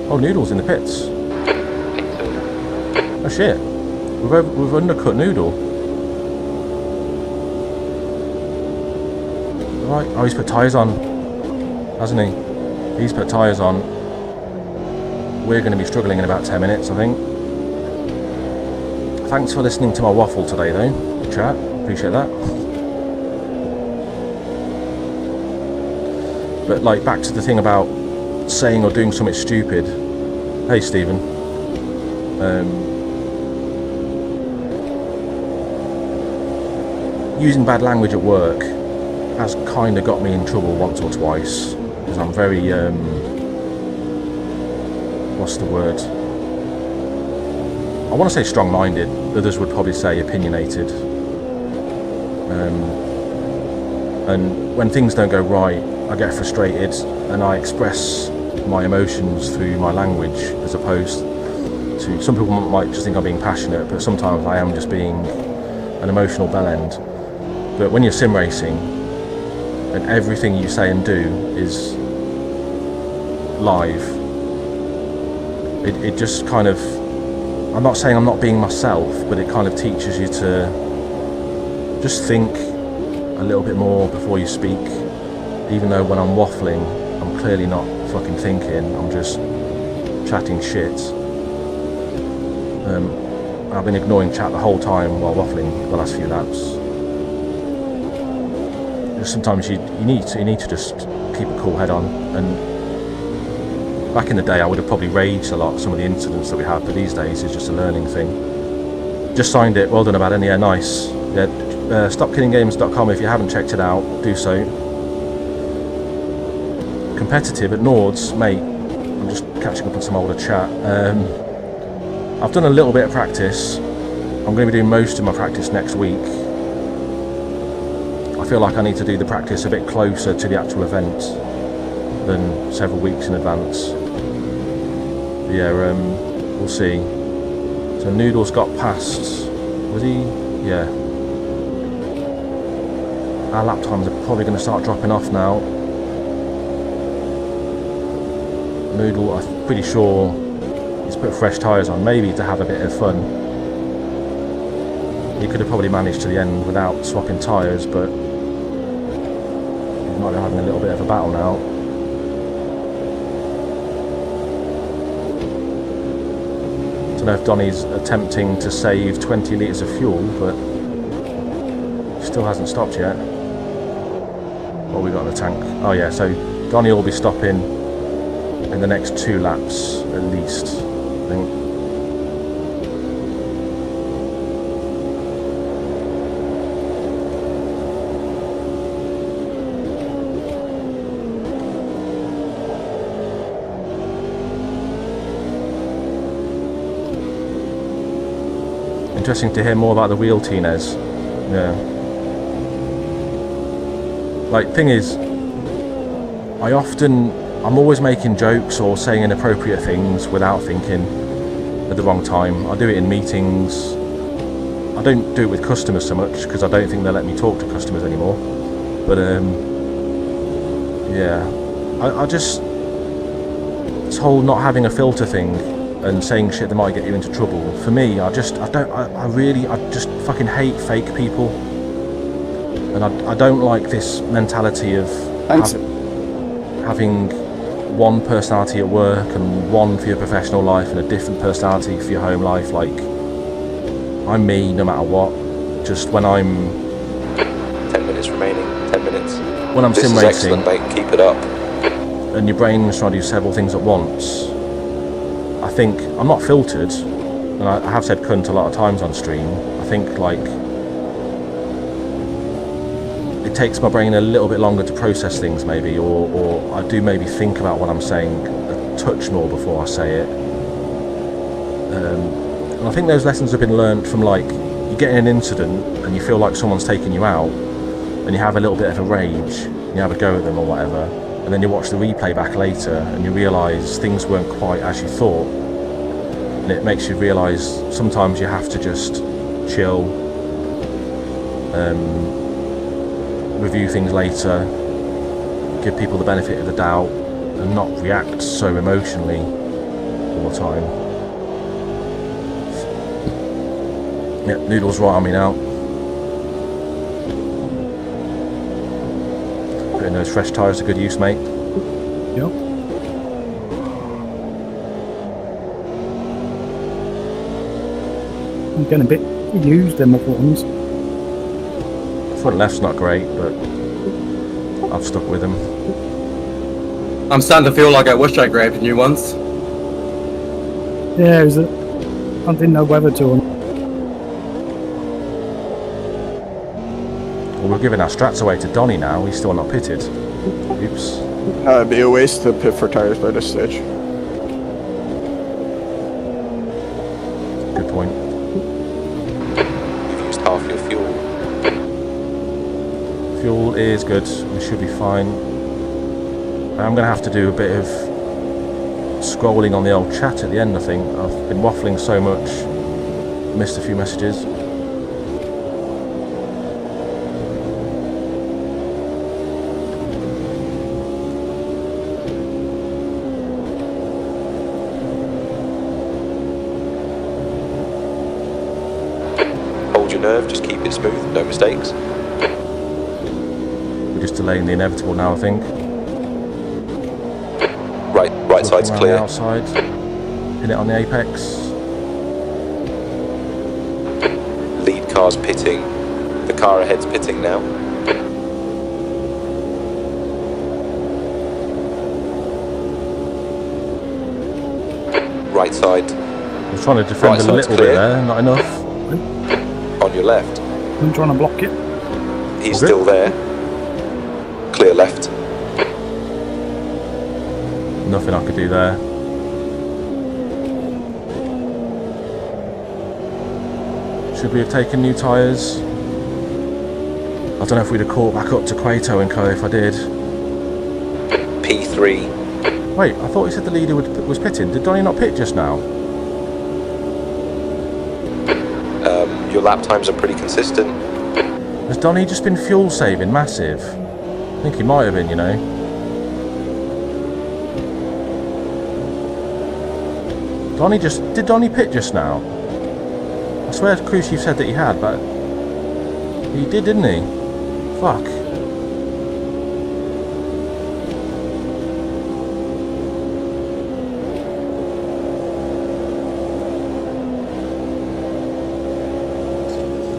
Oh, Noodle's in the pits. Oh shit. We've undercut Noodle. Right. Oh, he's put tyres on, hasn't he? He's put tyres on. We're going to be struggling in about 10 minutes, I think. Thanks for listening to my waffle today, though, chat. Appreciate that. But like back to the thing about saying or doing something stupid. Hey, Stephen. Using bad language at work has kind of got me in trouble once or twice because I'm very what's the word? I want to say strong-minded. Others would probably say opinionated. And when things don't go right, I get frustrated and I express my emotions through my language, as opposed to some people might just think I'm being passionate, but sometimes I am just being an emotional bellend. But when you're sim racing and everything you say and do is live, it just kind of, I'm not saying I'm not being myself, but it kind of teaches you to just think a little bit more before you speak. Even though when I'm waffling, I'm clearly not fucking thinking, I'm just chatting shit. I've been ignoring chat the whole time while waffling the last few laps. Just sometimes you need to just keep a cool head on. And back in the day, I would have probably raged a lot, some of the incidents that we have, but these days it's just a learning thing. Just signed it, well done about it, yeah, nice. Yeah, stopkiddinggames.com, if you haven't checked it out, do so. Competitive at Nords, mate, I'm just catching up on some older chat. I've done a little bit of practice. I'm going to be doing most of my practice next week. I feel like I need to do the practice a bit closer to the actual event than several weeks in advance. But yeah, we'll see. So Noodle's got past, was he? Yeah. Our lap times are probably going to start dropping off now. Noodle, I'm pretty sure he's put fresh tyres on, maybe to have a bit of fun. He could have probably managed to the end without swapping tyres, but he might be having a little bit of a battle now. I don't know if Donny's attempting to save 20 litres of fuel, but still hasn't stopped yet. What we got in the tank? Oh yeah, so Donny will be stopping in the next 2 laps at least, I think. Interesting to hear more about the wheel, Tinez. Yeah. Like, thing is, I'm always making jokes or saying inappropriate things without thinking at the wrong time. I do it in meetings. I don't do it with customers so much because I don't think they'll let me talk to customers anymore. But yeah, I just, this whole not having a filter thing and saying shit that might get you into trouble. For me, I just fucking hate fake people, and I don't like this mentality of having one personality at work and one for your professional life and a different personality for your home life. Like, I'm me no matter what. Just when I'm 10 minutes remaining. 10 minutes. When I'm sim racing, excellent, mate. Keep it up. And your brain's trying to do several things at once. I think I'm not filtered, and I have said cunt a lot of times on stream. I think like it takes my brain a little bit longer to process things, maybe, or I do maybe think about what I'm saying a touch more before I say it. And I think those lessons have been learned from, like, you get in an incident and you feel like someone's taking you out, and you have a little bit of a rage, and you have a go at them or whatever, and then you watch the replay back later and you realise things weren't quite as you thought, and it makes you realise sometimes you have to just chill, review things later, give people the benefit of the doubt, and not react so emotionally all the time. Yep, Noodle's right on me now. Putting those fresh tyres to good use, mate. Yep. I'm getting a bit used in my ones. Front left's not great, but I've stuck with them. I'm starting to feel like I wish I grabbed new ones. Yeah, I didn't know whether to. Well, we're giving our strats away to Donny now. He's still not pitted. Oops. It'd be a waste to pit for tires by this stage. Good point. You've used half your fuel. Fuel is good. We should be fine. I'm going to have to do a bit of scrolling on the old chat at the end, I think. I've been waffling so much. Missed a few messages. Hold your nerve, just keep it smooth, no mistakes. We're just delaying the inevitable now, I think. Right side's Looking around clear. the outside. Hit it on the apex. Lead car's pitting. The car ahead's pitting now. Right side. I'm trying to defend a little bit there, not enough. On your left. I'm trying to block it. He's still there. Clear left. Nothing I could do there. Should we have taken new tyres? I don't know if we'd have caught back up to Cueto and Co if I did. P3. Wait, I thought he said the leader was pitting. Did Donny not pit just now? Your lap times are pretty consistent. Has Donny just been fuel saving massive? I think he might have been, you know. Did Donny pit just now? I swear to Cruz you said that he had, but he did, didn't he? Fuck.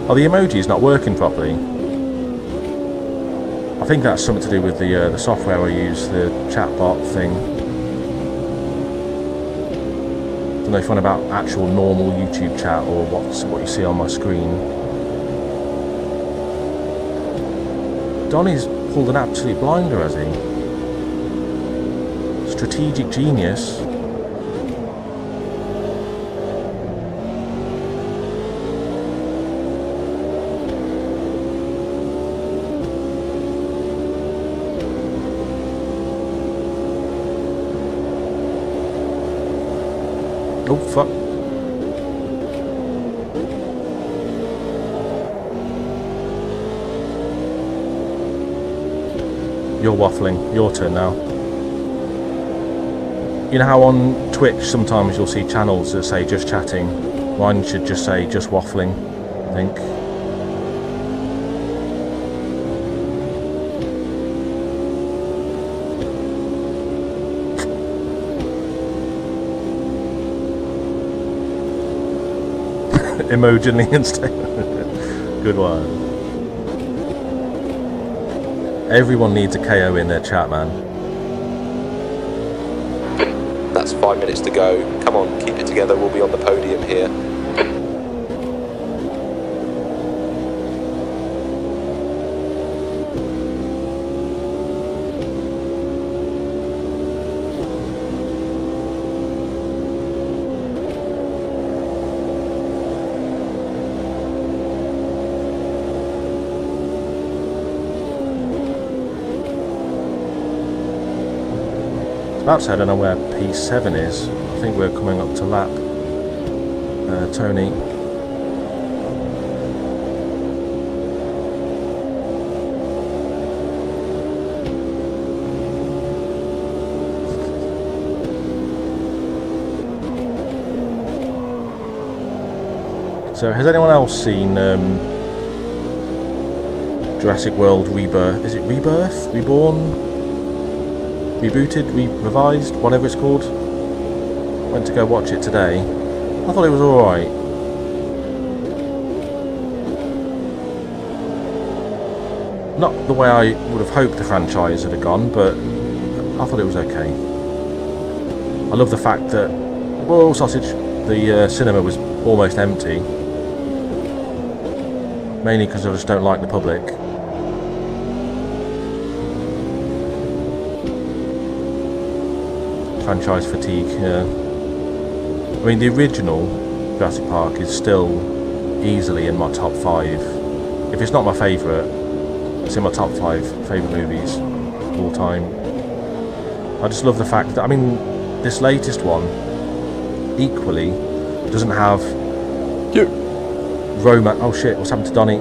Oh, the emoji's not working properly. I think that's something to do with the software I use, the chatbot thing. I don't know if I'm on about actual normal YouTube chat or what you see on my screen. Donny's pulled an absolute blinder, has he? Strategic genius. Oh, fuck. You're waffling. Your turn now. You know how on Twitch sometimes you'll see channels that say just chatting? Mine should just say just waffling, I think. Emojinly instead. Good one. Everyone needs a KO in their chat, man. That's 5 minutes to go. Come on, keep it together. We'll be on the podium here. About to say I don't know where P7 is. I think we're coming up to lap. Tony. So has anyone else seen Jurassic World Rebirth? Is it Rebirth? Reborn? Rebooted? Revised? Whatever it's called? Went to go watch it today. I thought it was alright. Not the way I would have hoped the franchise had gone, but I thought it was okay. I love the fact that, whoa, sausage, the cinema was almost empty. Mainly because I just don't like the public. Franchise fatigue, yeah. I mean, the original Jurassic Park is still easily in my top 5. If it's not my favourite, it's in my top 5 favourite movies of all time. I just love the fact that, I mean, this latest one equally doesn't have romance. Oh shit, what's happened to Donnie?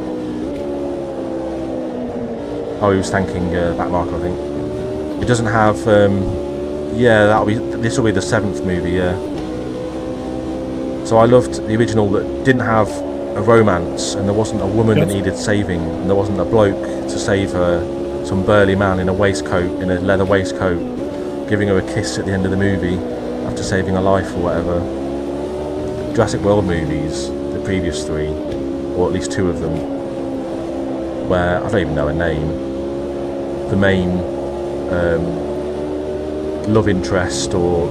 Oh, he was thanking Backmarker, I think. It doesn't have, yeah, this will be the 7th movie, yeah. So I loved the original that didn't have a romance, and there wasn't a woman that needed saving, and there wasn't a bloke to save her, some burly man in a waistcoat, in a leather waistcoat, giving her a kiss at the end of the movie after saving her life or whatever. Jurassic World movies, the previous 3, or at least 2 of them, where I don't even know her name, the main love interest or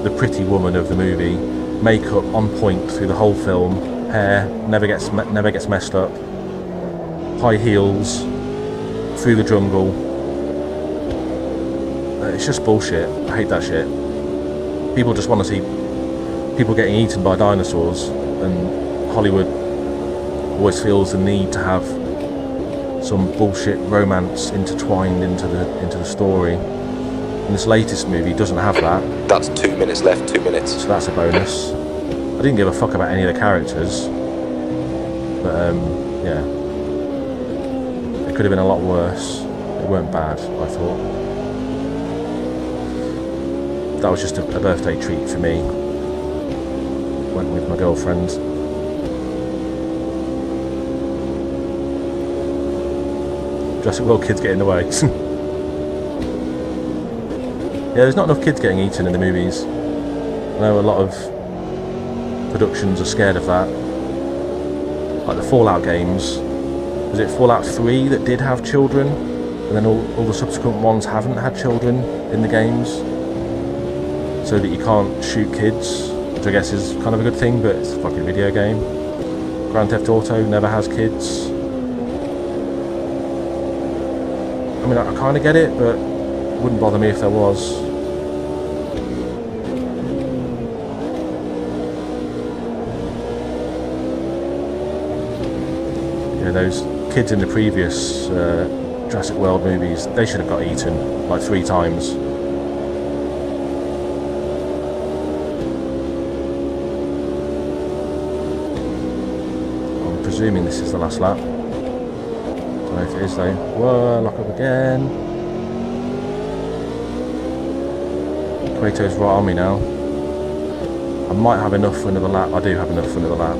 the pretty woman of the movie, makeup on point through the whole film, hair never gets messed up, high heels through the jungle. It's just bullshit. I hate that shit. People just want to see people getting eaten by dinosaurs, and Hollywood always feels the need to have some bullshit romance intertwined into the story. And this latest movie doesn't have that. That's 2 minutes left, 2 minutes. So that's a bonus. I didn't give a fuck about any of the characters. But, yeah. It could have been a lot worse. It weren't bad, I thought. That was just a birthday treat for me. Went with my girlfriend. Jurassic World kids get in the way. Yeah, there's not enough kids getting eaten in the movies. I know a lot of productions are scared of that. Like the Fallout games. Was it Fallout 3 that did have children? And then all the subsequent ones haven't had children in the games? So that you can't shoot kids, which I guess is kind of a good thing, but it's a fucking video game. Grand Theft Auto never has kids. I mean, I kind of get it, but it wouldn't bother me if there was. Yeah, those kids in the previous Jurassic World movies, they should have got eaten like 3 times. I'm presuming this is the last lap. Don't know if it is though. Whoa, lock up again. Quato's right on me now. I might have enough for another lap. I do have enough for another lap.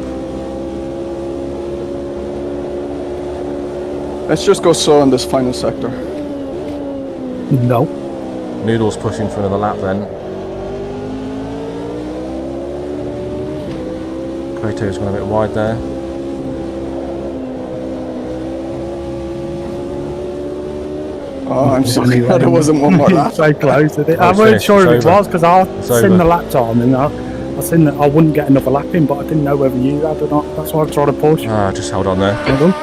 Let's just go slow in this final sector. No. Noodle's pushing for another lap then. Quato's gone a bit wide there. Oh, I'm sorry that it wasn't one more lap. So close to it. Oh, I it's wasn't finished, sure if it's it over. was because I It's seen over. the lap time and I seen that I wouldn't get another lap in, but I didn't know whether you had or not. That's why I tried to push. Ah, just hold on there. Well done.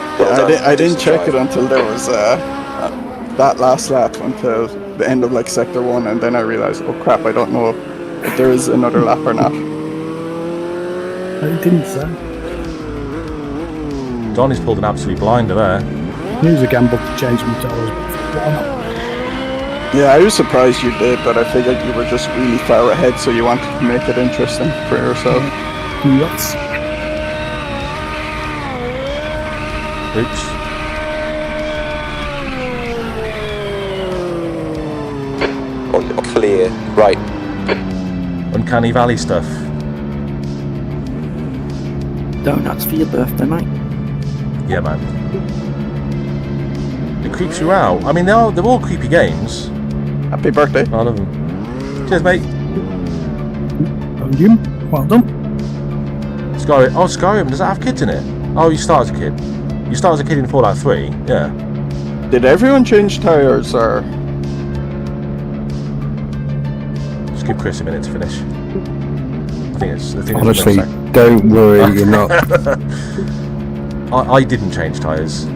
Yeah, I didn't check it until there was that last lap, until the end of like sector 1, and then I realized, oh crap, I don't know if there is another lap or not. It didn't say. Donnie's pulled an absolute blinder there. It was a gamble to change my tires, but why not? Yeah, I was surprised you did, but I figured you were just really far ahead, so you wanted to make it interesting for yourself. Yes. Oops. On clear, right. Uncanny Valley stuff. Donuts for your birthday, mate. Yeah, man. It creeps you out. I mean, they're all creepy games. Happy birthday. I love them. Cheers, mate. Well done. Skyrim. Oh, Skyrim. Does that have kids in it? Oh, you start as a kid. You start as a kid in Fallout 3. Yeah. Did everyone change tires, or...? Just give Chris a minute to finish. I think it's Honestly, don't worry, you're not. I didn't change tyres.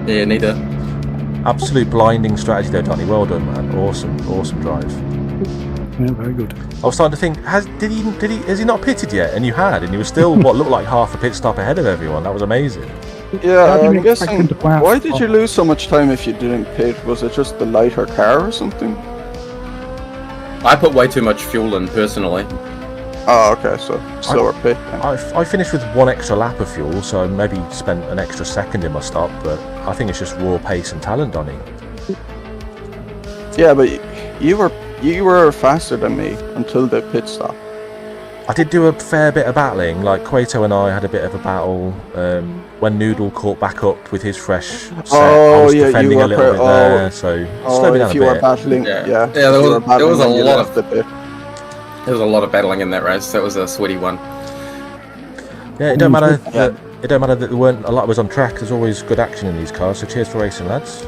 Yeah, neither. Absolute blinding strategy though, Donny. Well done, man. Awesome drive. Yeah, very good. I was starting to think, has he not pitted yet? And you had, and you were still what looked like half a pit stop ahead of everyone. That was amazing. Yeah, I didn't I'm expect him guessing. to play off. Why did you lose so much time if you didn't pit? Was it just the lighter car or something? I put way too much fuel in personally. Oh, okay, so slower pit. Then. I finished with 1 extra lap of fuel, so I maybe spent an extra second in my stop, but I think it's just raw pace and talent, Donny. Yeah, but you were faster than me until the pit stop. I did do a fair bit of battling, like Quato and I had a bit of a battle when Noodle caught back up with his fresh set. I was defending a little bit there, so slow me down a bit. If you were battling, Yeah, there was a lot of there was a lot of battling in that race. That was a sweaty one. Yeah, it don't matter. It don't matter that there weren't a lot was on track. There's always good action in these cars. So cheers for racing, lads.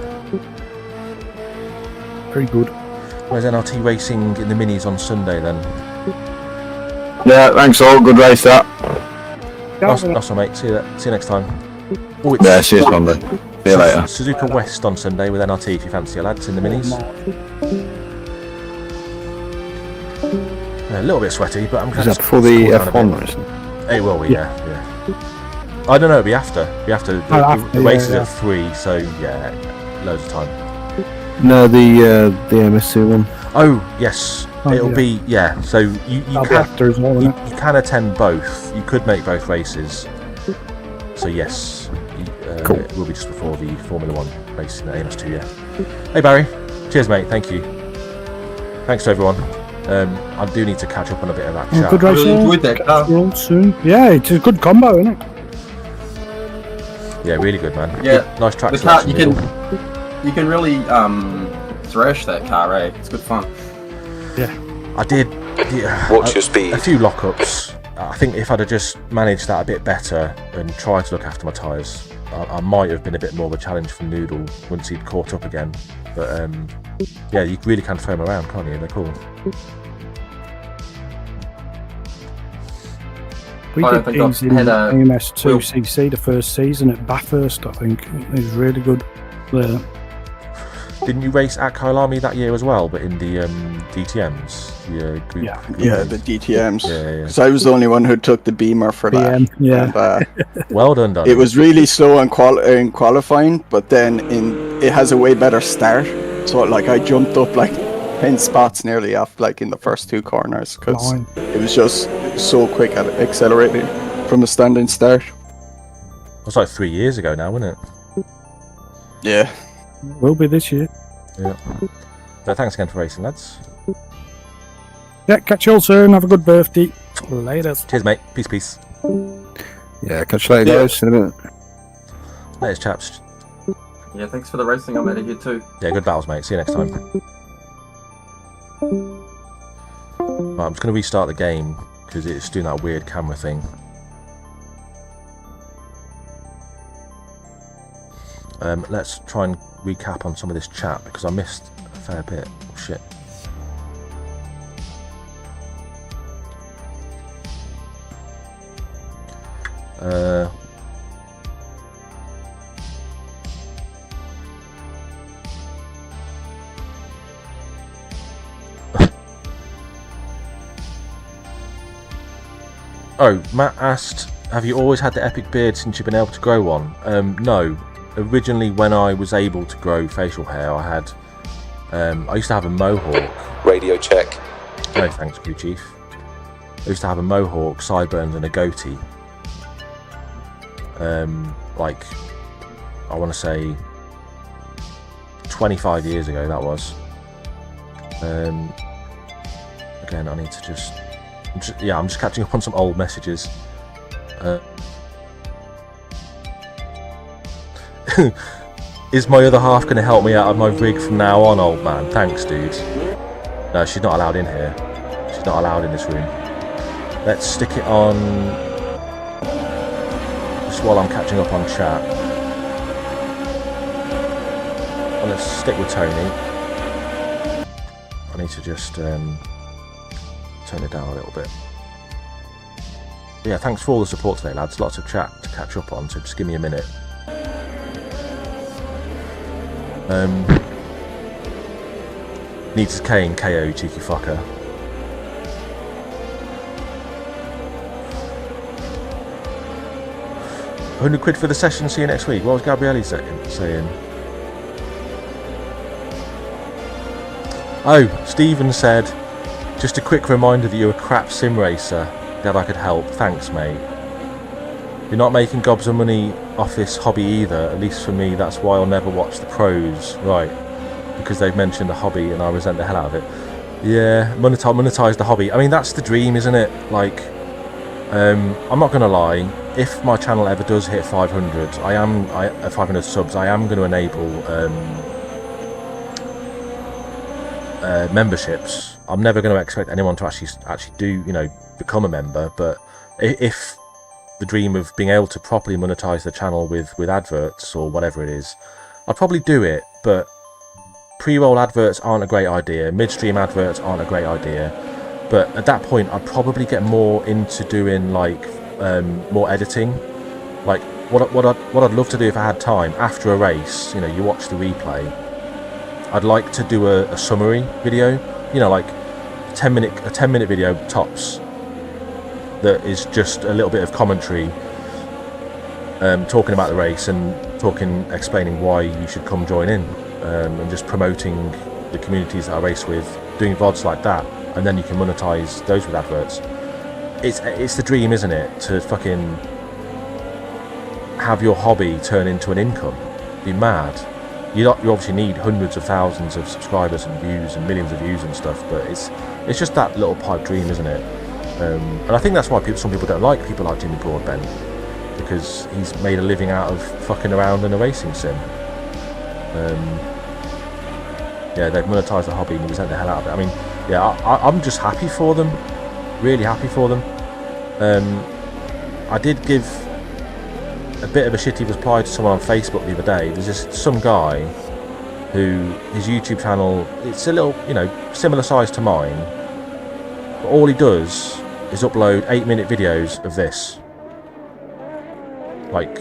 Very good. Where's NRT racing in the minis on Sunday then? Yeah, thanks all. Good race that. Nice one, mate. See you next time. Oh, it's Yeah, see you Sunday. See you later. Suzuka West on Sunday with NRT if you fancy it, lads, in the minis. A little bit sweaty, but I'm Is that before the F1 racing? It will be, yeah. I don't know, it'll be after. The race is at 3, so yeah, loads of time. No, the AMS2 one. Oh, yes. It'll be, yeah. So you can attend both. You could make both races. So yes, cool. It will be just before the Formula 1 race in the AMS2, yeah. Hey Barry, cheers mate, thank you. Thanks to everyone. I do need to catch up on a bit of that chat. Good race. I really enjoyed that car. Roll soon. Yeah, it's a good combo, isn't it? Yeah, really good, man. Yeah, good, nice track the car, selection. you can really thrash that car, eh? It's good fun. Yeah. I did. Watch your speed. A few lockups. I think if I'd have just managed that a bit better and tried to look after my tyres, I might have been a bit more of a challenge for Noodle once he'd caught up again. But yeah, you really can throw them around, can't you? They're cool. We did these in AMS2 CC the first season at Bathurst, I think. It was really good there. Didn't you race at Kyalami that year as well, but in the DTMs? Group Yeah, the DTMs. Yeah. Because I was the only one who took the Beamer for that. Yeah. And, well done, Donny. it was really slow in qualifying, but then it has a way better start. So like I jumped up like 10 spots nearly off like in the first 2 corners because it was just so quick at accelerating from a standing start. It was like 3 years ago now, wasn't it? Yeah. Will be this year. Yeah. So thanks again for racing, lads. Yeah, catch you all soon. Have a good birthday. Later. Cheers, mate. Peace. Yeah, catch you later, guys. In a minute. Later, chaps. Yeah, thanks for the racing. I'm out of here too. Yeah, good battles, mate. See you next time. Right, I'm just going to restart the game because it's doing that weird camera thing. Let's try and recap on some of this chat because I missed a fair bit. Oh, shit. Oh, Matt asked, have you always had the epic beard since you've been able to grow one? No. Originally, when I was able to grow facial hair, I had I used to have a Mohawk. Radio check. No thanks, crew chief. I used to have a Mohawk, sideburns, and a goatee. Like, I want to say 25 years ago that was. Again, I need to just I'm just catching up on some old messages. Is my other half going to help me out of my rig from now on, old man? Thanks, dude. No, she's not allowed in here. She's not allowed in this room. Let's stick it on just while I'm catching up on chat. Well, let's stick with Tony. I need to just turn it down a little bit. But yeah, thanks for all the support today, lads. Lots of chat to catch up on, so just give me a minute. Needs his cane, KO, you cheeky fucker. 100 quid for the session, see you next week. What was Gabriele saying? Oh, Stephen said, just a quick reminder that you're a crap sim racer. Glad I could help. Thanks, mate. You're not making gobs of money off this hobby either. At least for me, that's why I'll never watch the pros. Right. Because they've mentioned the hobby and I resent the hell out of it. Yeah, monetize the hobby. I mean, that's the dream, isn't it? Like, I'm not going to lie. If my channel ever does hit 500, 500 subs, I am going to enable memberships. I'm never going to expect anyone to actually do, become a member. But if the dream of being able to properly monetize the channel with adverts or whatever it is, I'd probably do it. But pre-roll adverts aren't a great idea. Midstream adverts aren't a great idea. But at that point, I'd probably get more into doing like more editing. Like what I'd love to do if I had time after a race. You watch the replay. I'd like to do a summary video. Like a 10 minute video tops. That is just a little bit of commentary, talking about the race and explaining why you should come join in, and just promoting the communities that I race with, doing VODs like that, and then you can monetize those with adverts. It's the dream, isn't it, to fucking have your hobby turn into an income? Be mad. You obviously need hundreds of thousands of subscribers and views and millions of views and stuff, but it's just that little pipe dream, isn't it? And I think that's why some people don't like people like Jimmy Broadbent, because he's made a living out of fucking around in a racing sim. Yeah, they've monetized the hobby and he resent the hell out of it. I mean, yeah, I'm just happy for them, really happy for them. I did give a bit of a shitty reply to someone on Facebook the other day. There's just some guy who, his YouTube channel, it's a little, similar size to mine, but all he does is upload 8-minute videos of this. Like,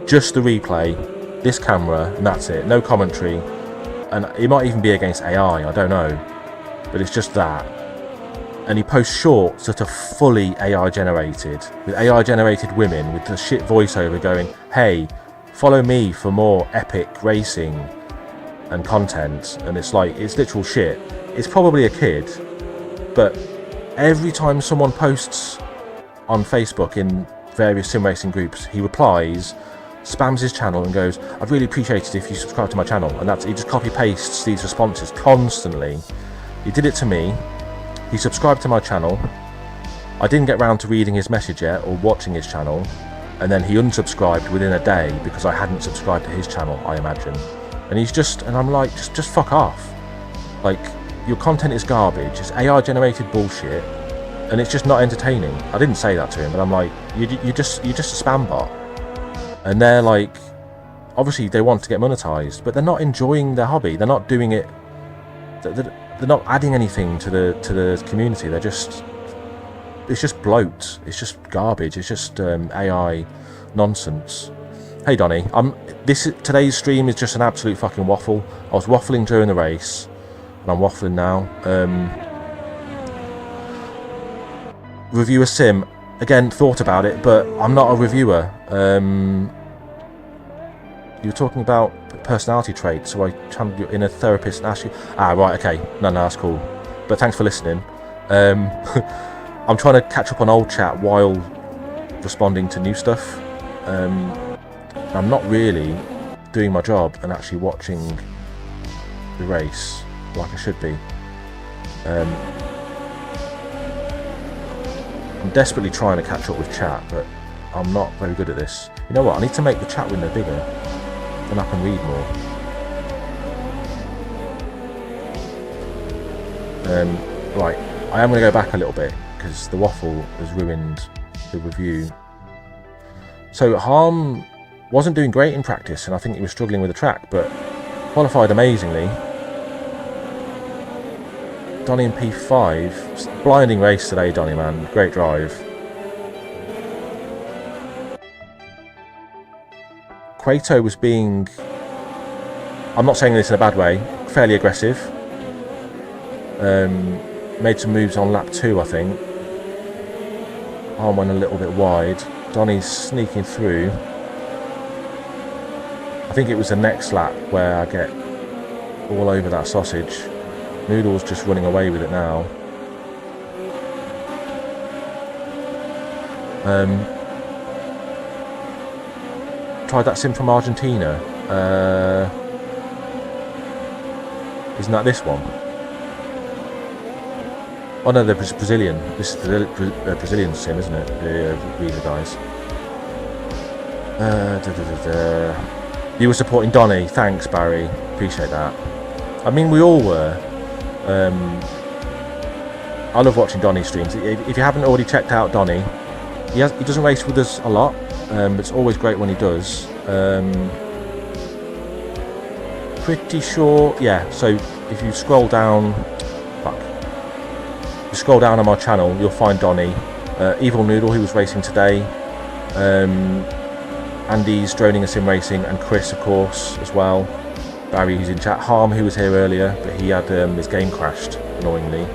just the replay, this camera, and that's it. No commentary. And it might even be against AI, I don't know. But it's just that. And he posts shorts that are fully AI generated, with AI generated women with the shit voiceover going, hey, follow me for more epic racing and content. And it's like, it's literal shit. It's probably a kid, but every time someone posts on Facebook in various sim racing groups, he replies, spams his channel and goes, I'd really appreciate it if you subscribe to my channel. And he just copy pastes these responses constantly. He did it to me. He subscribed to my channel. I didn't get round to reading his message yet or watching his channel, and then he unsubscribed within a day because I hadn't subscribed to his channel, I imagine. And I'm like, just fuck off. Like, your content is garbage, it's AI generated bullshit, and it's just not entertaining. I didn't say that to him, but I'm like, you're just a spam bot. And they're like, obviously they want to get monetized, but they're not enjoying their hobby. They're not doing it. They're not adding anything to the community. It's just bloat. It's just garbage. It's just AI nonsense. Hey Donny, today's stream is just an absolute fucking waffle. I was waffling during the race, and I'm waffling now. Review a sim. Again, thought about it, but I'm not a reviewer. You were talking about personality traits, so I channeled your inner therapist and asked you... Ah, right, okay. No, that's cool. But thanks for listening. I'm trying to catch up on old chat while responding to new stuff. I'm not really doing my job and actually watching the race like I should be. I'm desperately trying to catch up with chat, but I'm not very good at this. You know what? I need to make the chat window bigger, then I can read more. Right, I am going to go back a little bit because the waffle has ruined the review. So Harm wasn't doing great in practice, and I think he was struggling with the track, but qualified amazingly. Donny in P5, blinding race today, Donny, man, great drive. Quato was being, I'm not saying this in a bad way, fairly aggressive. Made some moves on lap 2, I think. Arm went a little bit wide. Donny's sneaking through. I think it was the next lap where I get all over that sausage. Noodle's just running away with it now. Tried that sim from Argentina. Isn't that this one? Oh no, they're Brazilian. This is the Brazilian sim, isn't it? These are guys. You were supporting Donny. Thanks, Barry. Appreciate that. I mean, we all were. I love watching Donny streams. If you haven't already checked out Donny, he doesn't race with us a lot, but it's always great when he does. Pretty sure, yeah. So if you scroll down, you scroll down on my channel, you'll find Donny, Evil Noodle, who was racing today, Andy's Droning and Sim Racing, and Chris, of course, as well. Barry, who's in chat. Harm, who was here earlier, but he had his game crashed, annoyingly.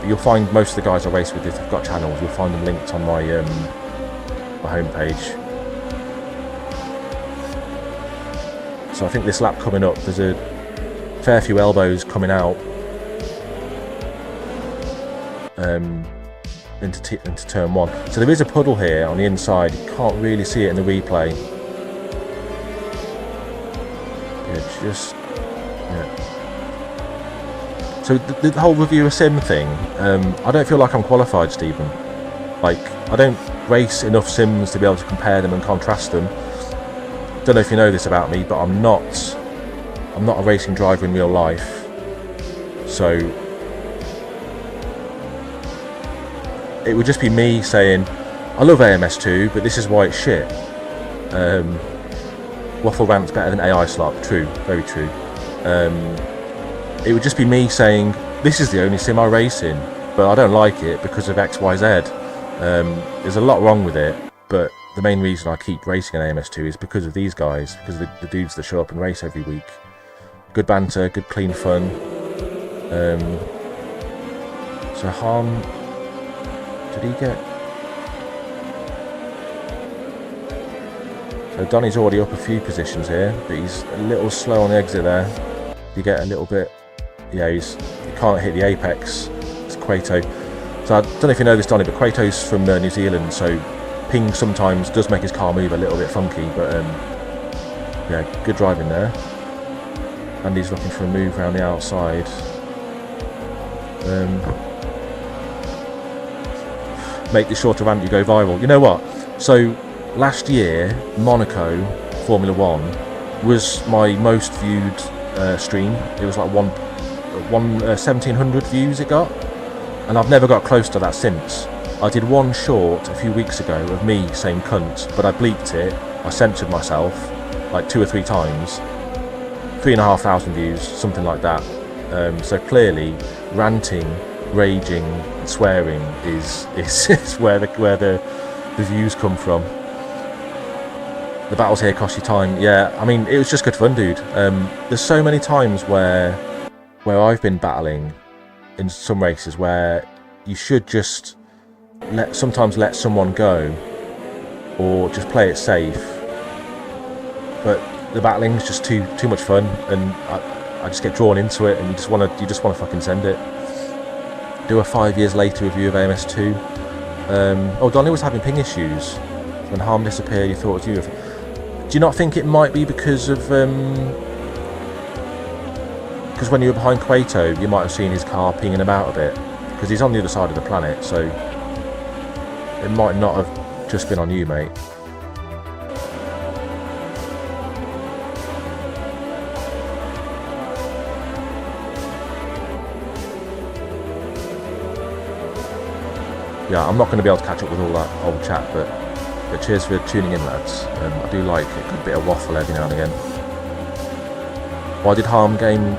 You'll find most of the guys I race with, if they've got channels, you'll find them linked on my my homepage. So I think this lap coming up, there's a fair few elbows coming out into turn 1. So there is a puddle here on the inside. You can't really see it in the replay. So the whole reviewer sim thing, I don't feel like I'm qualified, Stephen. Like, I don't race enough sims to be able to compare them and contrast them. Don't know if you know this about me, but I'm not a racing driver in real life. So it would just be me saying, I love AMS2, but this is why it's shit. Waffle rant's better than AI slot. True, very true. It would just be me saying, this is the only sim I race in, but I don't like it because of XYZ. There's a lot wrong with it, but the main reason I keep racing an AMS2 is because of these guys, because of the dudes that show up and race every week. Good banter, good clean fun. So Harm, did he get... So Donny's already up a few positions here, but he's a little slow on the exit there. You get a little bit... Yeah, he can't hit the apex. It's Quato. So I don't know if you know this, Donny, but Quato's from New Zealand, so ping sometimes does make his car move a little bit funky, but yeah, good driving there. Andy's looking for a move around the outside. Make this shorter rant, you go viral. You know what? So last year, Monaco Formula 1 was my most viewed stream. It was like 1,700 views it got, and I've never got close to that since. I did one short a few weeks ago of me saying cunt, but I bleeped it. I censored myself like 2 or 3 times. 3,500 views, something like that. So clearly, ranting, raging, and swearing is where the views come from. The battles here cost you time. Yeah, I mean, it was just good fun, dude. There's so many times where I've been battling in some races where you should just sometimes let someone go, or just play it safe. but the battling's just too much fun, and I just get drawn into it, and you just want to fucking send it. Do a 5 years later review of AMS2. Oh, Donny was having ping issues. When Harm disappeared, you thought it was you. Do you not think it might be because of because when you were behind Cueto, you might have seen his car pinging about a bit, because he's on the other side of the planet, so it might not have just been on you, mate. Yeah, I'm not going to be able to catch up with all that old chat, but cheers for tuning in, lads. I do like a good bit of waffle every now and again. Why did Harm's game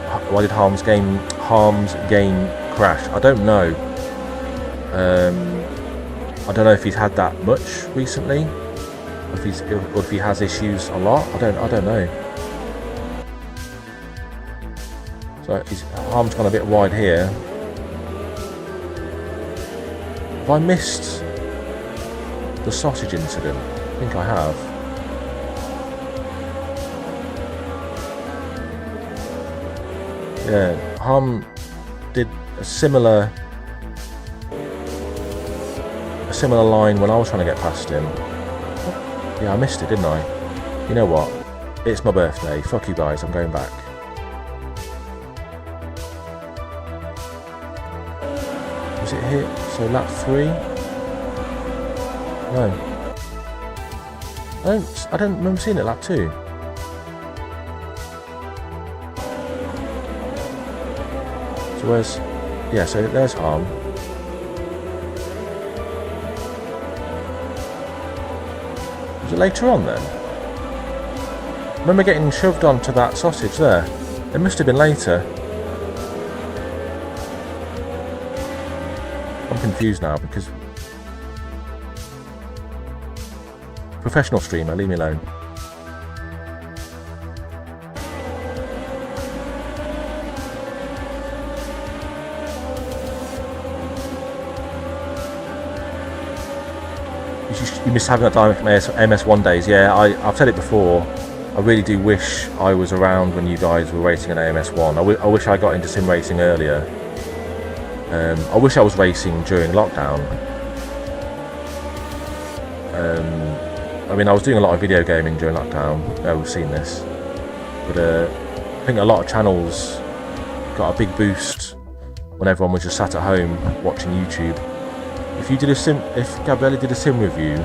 crash? I don't know. I don't know if he's had that much recently, or if he has issues a lot. I don't know. So Harm's gone a bit wide here. Have I missed the sausage incident? I think I have. Yeah, Harm did a similar line when I was trying to get past him. Yeah, I missed it, didn't I? You know what? It's my birthday. Fuck you guys, I'm going back. Was it here? So lap 3? No. I don't remember seeing it lap 2. So where's... Yeah, so there's Harm. Was it later on then? I remember getting shoved onto that sausage there. It must have been later. I'm confused now because... Professional streamer, leave me alone. You miss having that dynamic AMS1 days. Yeah, I've said it before. I really do wish I was around when you guys were racing an AMS1. I wish I got into sim racing earlier. I wish I was racing during lockdown. I mean, I was doing a lot of video gaming during lockdown. We've seen this. But I think a lot of channels got a big boost when everyone was just sat at home watching YouTube. If Gabriele did a sim review,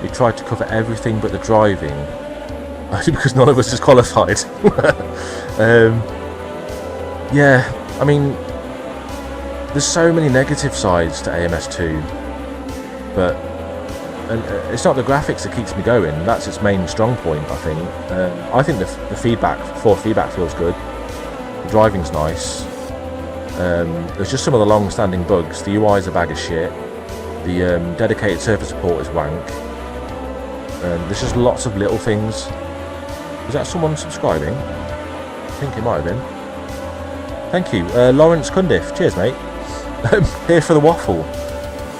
he tried to cover everything but the driving, because none of us is qualified. Yeah, I mean, there's so many negative sides to AMS2, but it's not the graphics that keeps me going. That's its main strong point, I think. I think the feedback feels good. The driving's nice. There's just some of the long-standing bugs. The UI is a bag of shit. The dedicated surface support is wank. There's just lots of little things. Is that someone subscribing? I think it might have been. Thank you. Lawrence Cundiff. Cheers, mate. Here for the waffle.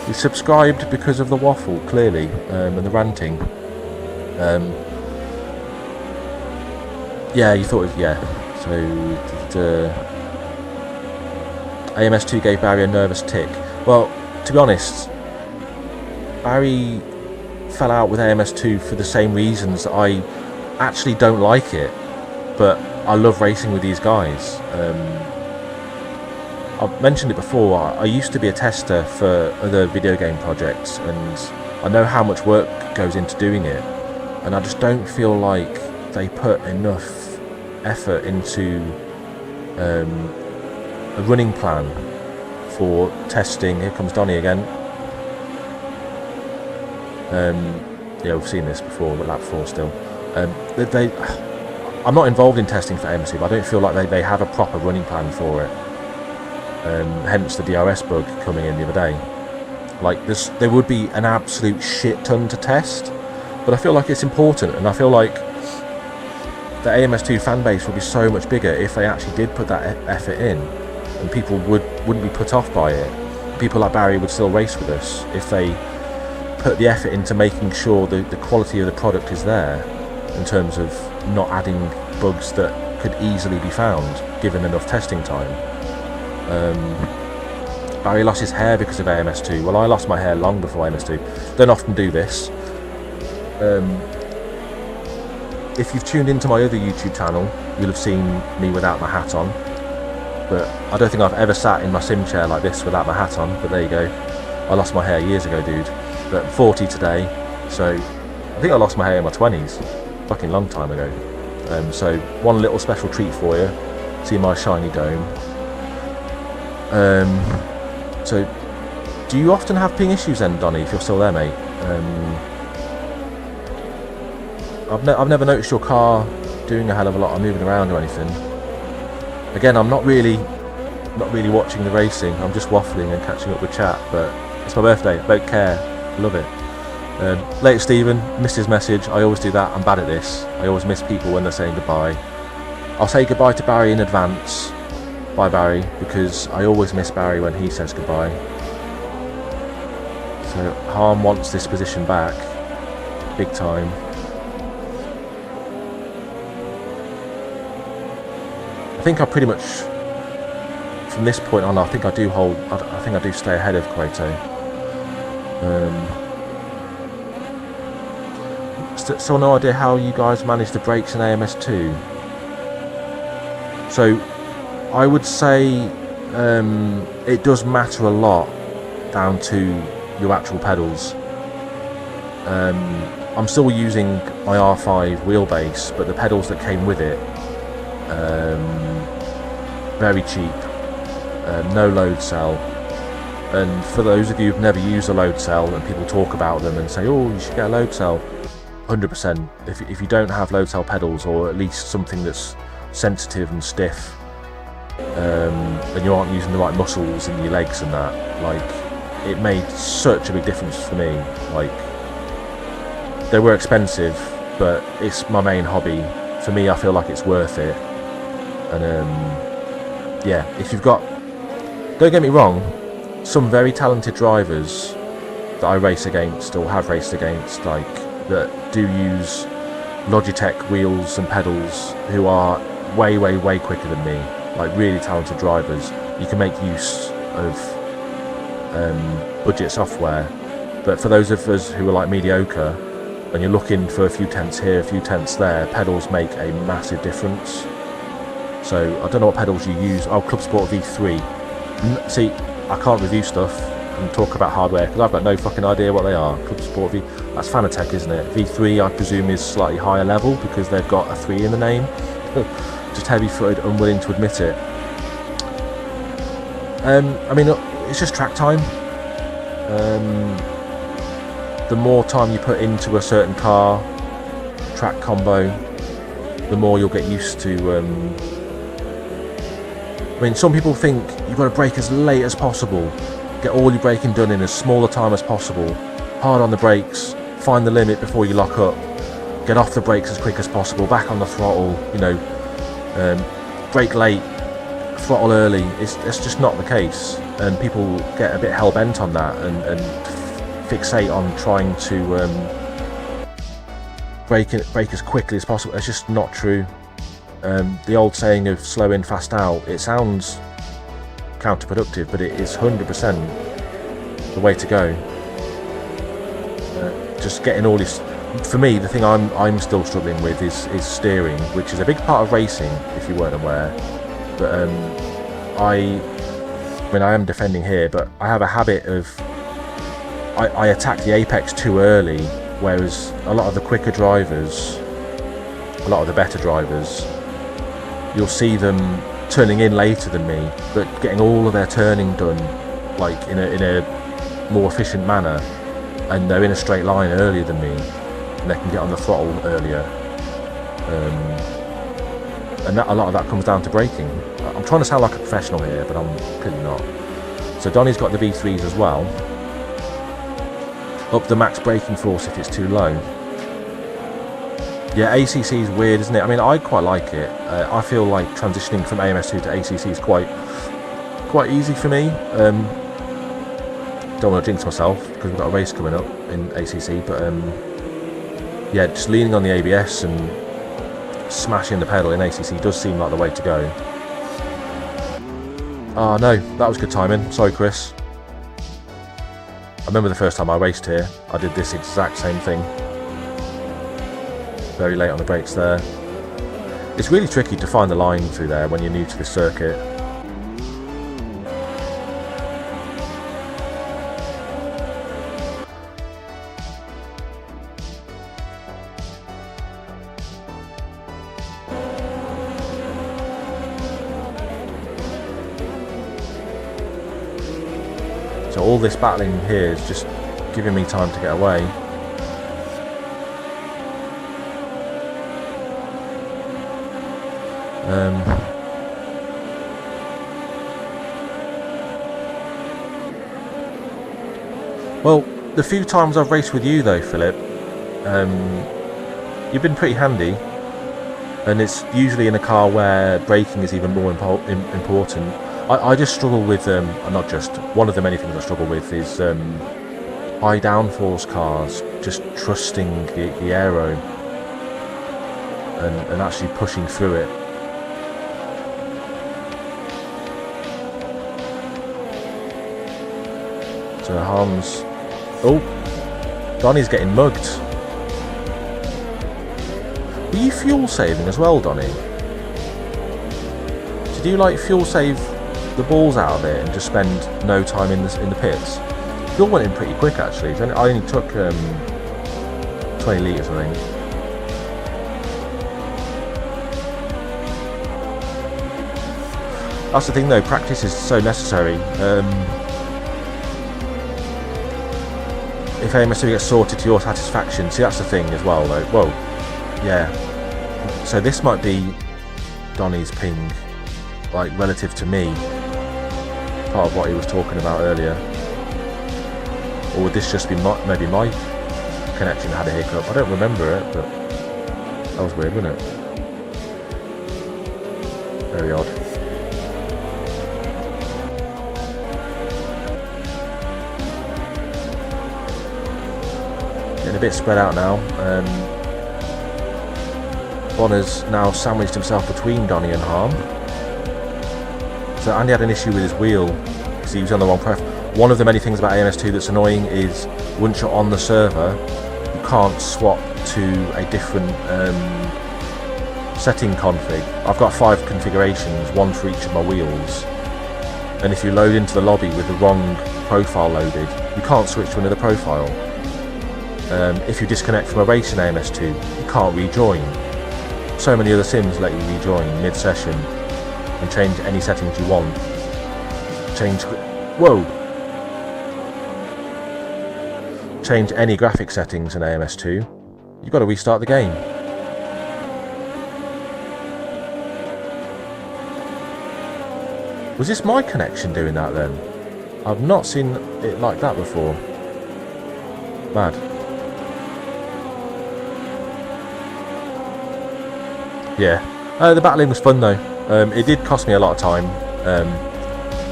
You subscribed because of the waffle, clearly, and the ranting. Yeah, you thought it was... Yeah. So, AMS2 gave Barry a nervous tick. Well, to be honest... Barry fell out with AMS2 for the same reasons that I actually don't like it, but I love racing with these guys. I've mentioned it before, I used to be a tester for other video game projects, and I know how much work goes into doing it, and I just don't feel like they put enough effort into a running plan for testing. Here comes Donny again. Yeah, we've seen this before, but lap 4 still. I'm not involved in testing for AMC, but I don't feel like they have a proper running plan for it. Hence the DRS bug coming in the other day. Like, there would be an absolute shit ton to test, but I feel like it's important, and I feel like the AMS2 fan base would be so much bigger if they actually did put that effort in, and people wouldn't be put off by it. People like Barry would still race with us if they put the effort into making sure the quality of the product is there, in terms of not adding bugs that could easily be found given enough testing time. Barry lost his hair because of AMS2. Well, I lost my hair long before AMS2. Don't often do this. If you've tuned into my other YouTube channel, you'll have seen me without my hat on. But I don't think I've ever sat in my sim chair like this without my hat on. But there you go. I lost my hair years ago, dude. But I'm 40 today, so I think I lost my hair in my 20s. Fucking long time ago. So one little special treat for you. See my shiny dome. So, do you often have ping issues then, Donny, if you're still there, mate? I've never noticed your car doing a hell of a lot of moving around or anything. Again, I'm not really watching the racing. I'm just waffling and catching up with chat. But it's my birthday. Don't care. Love it. Later, Stephen. Missed his message. I always do that. I'm bad at this. I always miss people when they're saying goodbye. I'll say goodbye to Barry in advance. Bye, Barry, because I always miss Barry when he says goodbye. So Harm wants this position back, big time. I think I pretty much, from this point on, I think I do stay ahead of Cueto. Still no idea how you guys manage the brakes in AMS2. So I would say it does matter a lot down to your actual pedals. I'm still using my R5 wheelbase, but the pedals that came with it, very cheap, no load cell. And for those of you who've never used a load cell and people talk about them and say, oh, you should get a load cell, 100%. If you don't have load cell pedals, or at least something that's sensitive and stiff, and you aren't using the right muscles in your legs and that, like, it made such a big difference for me. Like, they were expensive, but it's my main hobby. For me, I feel like it's worth it. And yeah, if you've got, don't get me wrong, some very talented drivers that I race against or have raced against, like, that do use Logitech wheels and pedals, who are way quicker than me, like really talented drivers. You can make use of budget software, but for those of us who are like mediocre, when you're looking for a few tenths here, a few tenths there, pedals make a massive difference. So I don't know what pedals you use. Oh, Club Sport V3. See, I can't review stuff and talk about hardware because I've got no fucking idea what they are. Club Sport V, that's Fanatec, isn't it? V3, I presume, is slightly higher level because they've got a 3 in the name. Just heavy-footed, unwilling to admit it. I mean, it's just track time. The more time you put into a certain car, track combo, the more you'll get used to. I mean, some people think you've got to brake as late as possible, get all your braking done in as small a time as possible, hard on the brakes, find the limit before you lock up, get off the brakes as quick as possible, back on the throttle, you know, brake late, throttle early. It's just not the case, and people get a bit hell-bent on that and fixate on trying to brake as quickly as possible. It's just not true. The old saying of slow in, fast out, it sounds counterproductive, but it is 100% the way to go. Just getting all this. For me, the thing I'm still struggling with is steering, which is a big part of racing, if you weren't aware. But I mean, I am defending here, but I have a habit of I attack the apex too early, whereas a lot of the quicker drivers, a lot of the better drivers, you'll see them turning in later than me, but getting all of their turning done like in a more efficient manner, and they're in a straight line earlier than me, and they can get on the throttle earlier. And that, a lot of that comes down to braking. I'm trying to sound like a professional here, but I'm clearly not. So Donny's got the V3s as well. Up the max braking force if it's too low. Yeah, ACC is weird, isn't it? I mean, I quite like it. I feel like transitioning from AMS2 to ACC is quite easy for me. Don't want to jinx myself because we've got a race coming up in ACC, but yeah, just leaning on the ABS and smashing the pedal in ACC does seem like the way to go. Oh no, that was good timing. Sorry, Chris. I remember the first time I raced here, I did this exact same thing. Very late on the brakes there. It's really tricky to find the line through there when you're new to the circuit. So all this battling here is just giving me time to get away. Well, the few times I've raced with you though, Philip, you've been pretty handy, and it's usually in a car where braking is even more important. I just struggle with, not just, one of the many things I struggle with is high downforce cars, just trusting the aero and actually pushing through it. So Harms, oh, Donny's getting mugged. Were you fuel saving as well, Donny? Did you like fuel save the balls out of it and just spend no time in the pits? Fuel went in pretty quick actually. I only took 20 litres I think. That's the thing though, practice is so necessary. If AMS2 gets sorted to your satisfaction, see that's the thing as well though. Whoa, yeah. So this might be Donny's ping, like relative to me. Part of what he was talking about earlier, or would this just be maybe my connection had a hiccup? I don't remember it, but that was weird, wasn't it? Very odd. Getting a bit spread out now. Bonner's now sandwiched himself between Donny and Harm. So Andy had an issue with his wheel because he was on the wrong profile. One of the many things about AMS2 that's annoying is once you're on the server, you can't swap to a different setting config. I've got 5 configurations, one for each of my wheels. And if you load into the lobby with the wrong profile loaded, you can't switch to another profile. If you disconnect from a race in AMS2, you can't rejoin. So many other sims let you rejoin mid-session and change any settings you want. Change any graphic settings in AMS2. You've got to restart the game. Was this my connection doing that then? I've not seen it like that before. Mad. Yeah. The battling was fun though. It did cost me a lot of time,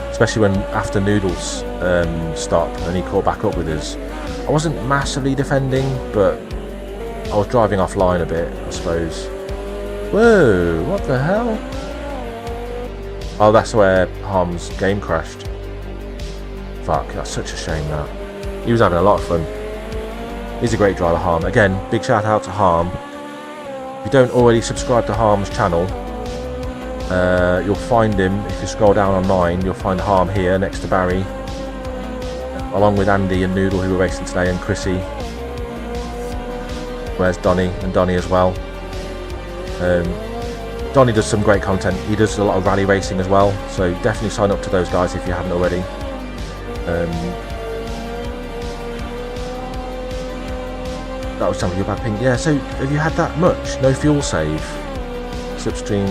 especially when after Noodles stopped and he caught back up with us. I wasn't massively defending, but I was driving offline a bit, I suppose. Whoa, what the hell? Oh, that's where Harm's game crashed. Fuck, that's such a shame that. He was having a lot of fun. He's a great driver, Harm. Again, big shout out to Harm. If you don't already subscribe to Harm's channel, you'll find him, if you scroll down on mine, you'll find Harm here next to Barry, along with Andy and Noodle who were racing today, and Chrissy. Where's Donny? And Donny as well. Donny does some great content. He does a lot of rally racing as well, so definitely sign up to those guys if you haven't already. That was something about ping. Yeah, so have you had that much? No fuel save? Slipstream.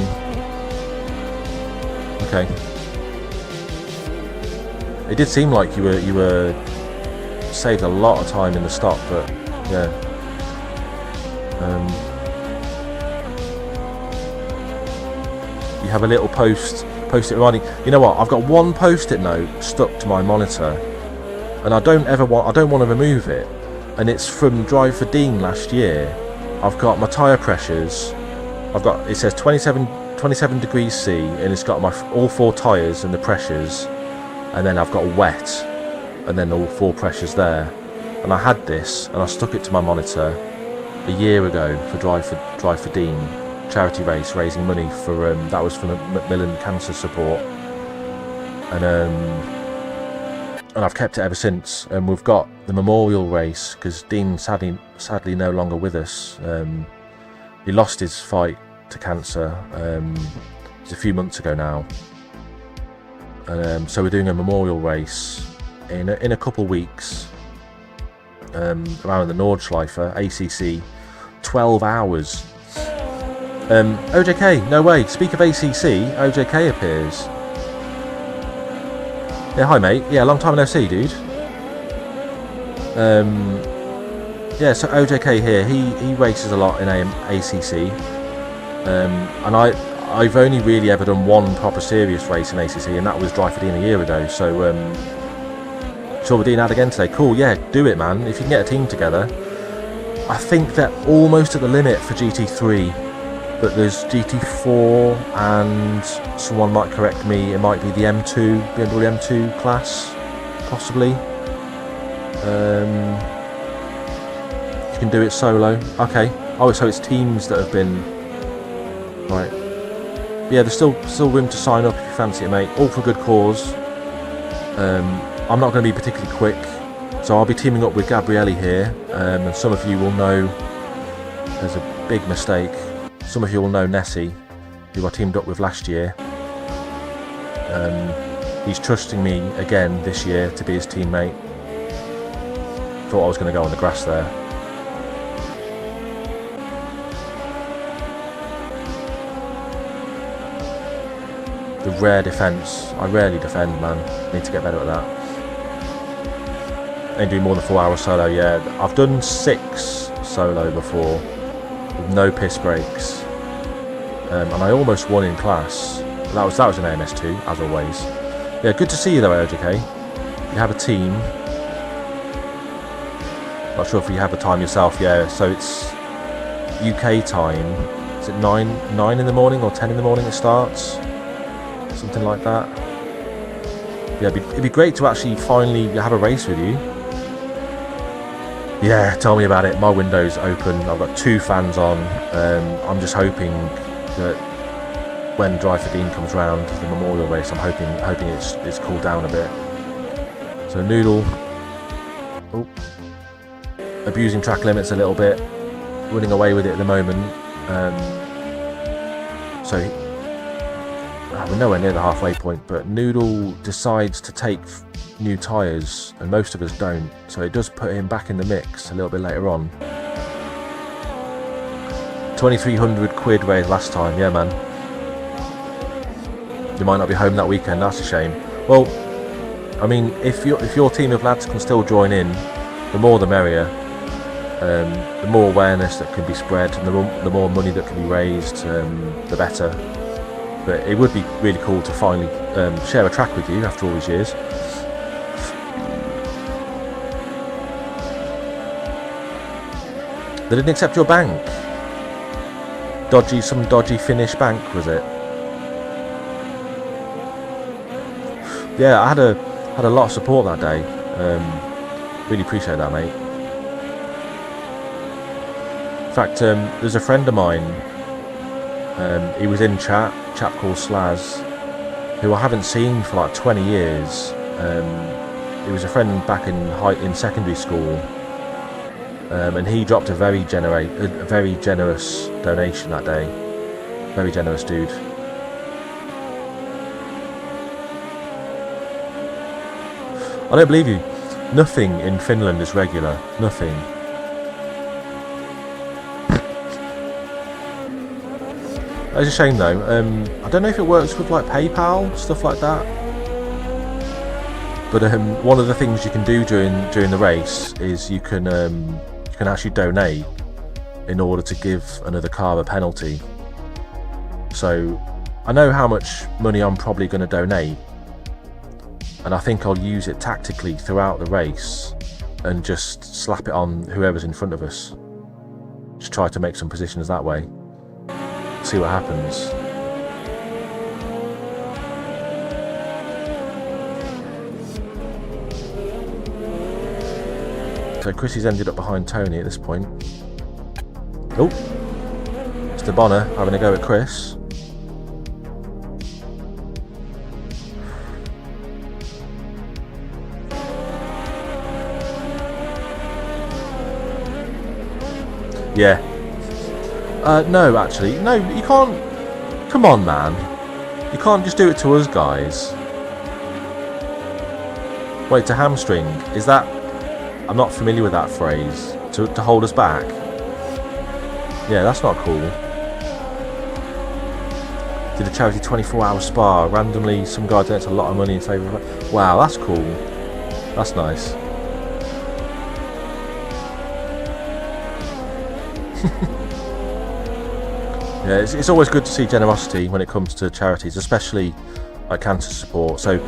Okay. It did seem like you were saved a lot of time in the stop, but yeah. You have a little post-it reminding. You know what? I've got one post-it note stuck to my monitor, and I don't want to remove it. And it's from Drive for Dean last year. I've got my tyre pressures, I've got, it says 27 degrees C, and it's got my all 4 tyres and the pressures, and then I've got wet, and then all 4 pressures there. And I had this, and I stuck it to my monitor a year ago for Drive for Dean charity race, raising money for that was for Macmillan Cancer Support, and I've kept it ever since. And we've got the memorial race because Dean sadly no longer with us. He lost his fight to cancer it's a few months ago now, and so we're doing a memorial race in a couple weeks around the Nordschleife ACC, 12 hours. OJK, no way. Speak of ACC, OJK appears. Yeah, hi mate. Yeah, long time no see, dude. Yeah, so OJK here, he races a lot in ACC, and I've only really ever done one proper serious race in ACC, and that was Drive for Dean a year ago. So saw Dean out again today. Cool, yeah, do it, man. If you can get a team together. I think they're almost at the limit for GT3, but there's GT4, and someone might correct me, it might be the BMW M2 class, possibly. You can do it solo. Okay. Oh, so it's teams that have been... Right. Yeah, there's still room to sign up if you fancy it, mate. All for a good cause. I'm not going to be particularly quick, so I'll be teaming up with Gabrielli here, and some of you will know there's a big mistake. Some of you will know Nessie, who I teamed up with last year. He's trusting me again this year to be his teammate. Thought I was going to go on the grass there. The rare defence. I rarely defend, man. Need to get better at that. Ain't doing more than 4 hours solo, yeah. I've done 6 solo before, with no piss breaks. And I almost won in class. That was an AMS2, as always. Yeah, good to see you though, OJK. You have a team. Not sure if you have a time yourself, yeah. So it's UK time. Is it 9 in the morning or 10 in the morning it starts? Something like that. Yeah, it'd be great to actually finally have a race with you. Yeah, tell me about it. My window's open. I've got 2 fans on. I'm just hoping that when Drive for Dean comes round, the memorial race, I'm hoping it's cooled down a bit. So Noodle, abusing track limits a little bit, running away with it at the moment. We're nowhere near the halfway point, but Noodle decides to take new tyres, and most of us don't, so it does put him back in the mix a little bit later on. 2,300 quid raised last time, yeah man. You might not be home that weekend, that's a shame. Well, I mean, if your team of lads can still join in, the more the merrier. The more awareness that can be spread, and the more money that can be raised, the better. But it would be really cool to finally share a track with you after all these years. They didn't accept your bank. Some dodgy Finnish bank, was it? Yeah, I had a lot of support that day. Really appreciate that, mate. In fact, there's a friend of mine. He was in chap called Slaz, who I haven't seen for like 20 years. He was a friend back in secondary school, and he dropped a very generous donation that day. Very generous dude. I don't believe you. Nothing in Finland is regular. Nothing. It's a shame though. I don't know if it works with like PayPal, stuff like that. But one of the things you can do during the race is you can actually donate in order to give another car a penalty. So I know how much money I'm probably going to donate, and I think I'll use it tactically throughout the race and just slap it on whoever's in front of us. Just try to make some positions that way. see what happens. So Chrissy's ended up behind Tony at this point. Oh, Mr. Bonner having a go at Chris. Yeah. No, actually. No, you can't. Come on, man. You can't just do it to us, guys. Wait, to hamstring? Is that... I'm not familiar with that phrase. To hold us back? Yeah, that's not cool. Did a charity 24-hour spa. Randomly, some guy donates a lot of money in favour of it. Wow, that's cool. That's nice. Yeah, it's always good to see generosity when it comes to charities, especially like cancer support. So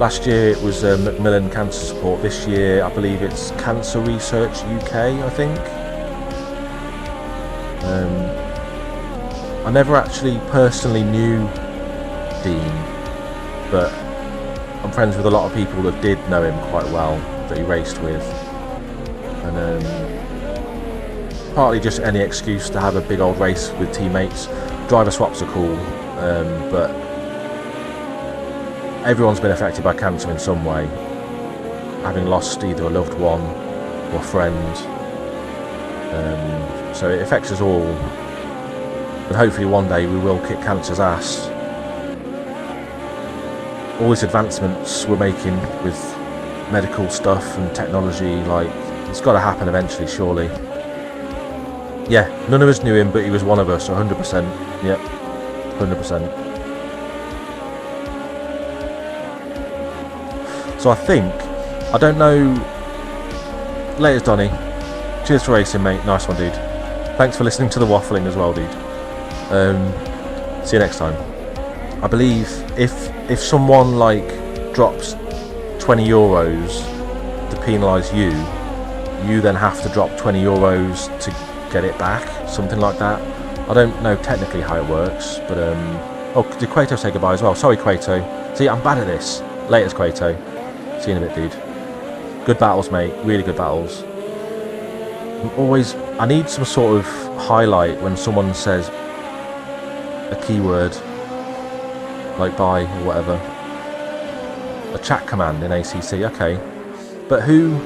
last year it was Macmillan Cancer Support. This year I believe it's Cancer Research UK, I think. I never actually personally knew Dean, but I'm friends with a lot of people that did know him quite well, that he raced with. And partly just any excuse to have a big old race with teammates. Driver swaps are cool, but everyone's been affected by cancer in some way, having lost either a loved one or friend. So it affects us all, and hopefully one day we will kick cancer's ass. All these advancements we're making with medical stuff and technology, like, it's got to happen eventually, surely. Yeah, none of us knew him, but he was one of us, 100%. Yep, 100%. So I think, I don't know... Laters, Donny. Cheers for racing, mate. Nice one, dude. Thanks for listening to the waffling as well, dude. See you next time. I believe if someone, like, drops 20 euros to penalise you, you then have to drop 20 euros to get it back, something like that. I don't know technically how it works, but oh, did Quato say goodbye as well? Sorry, Quato. See, I'm bad at this. Laters, Quato. See you in a bit, dude. Good battles, mate. Really good battles. I need some sort of highlight when someone says a keyword, like bye or whatever. A chat command in ACC, okay. But who...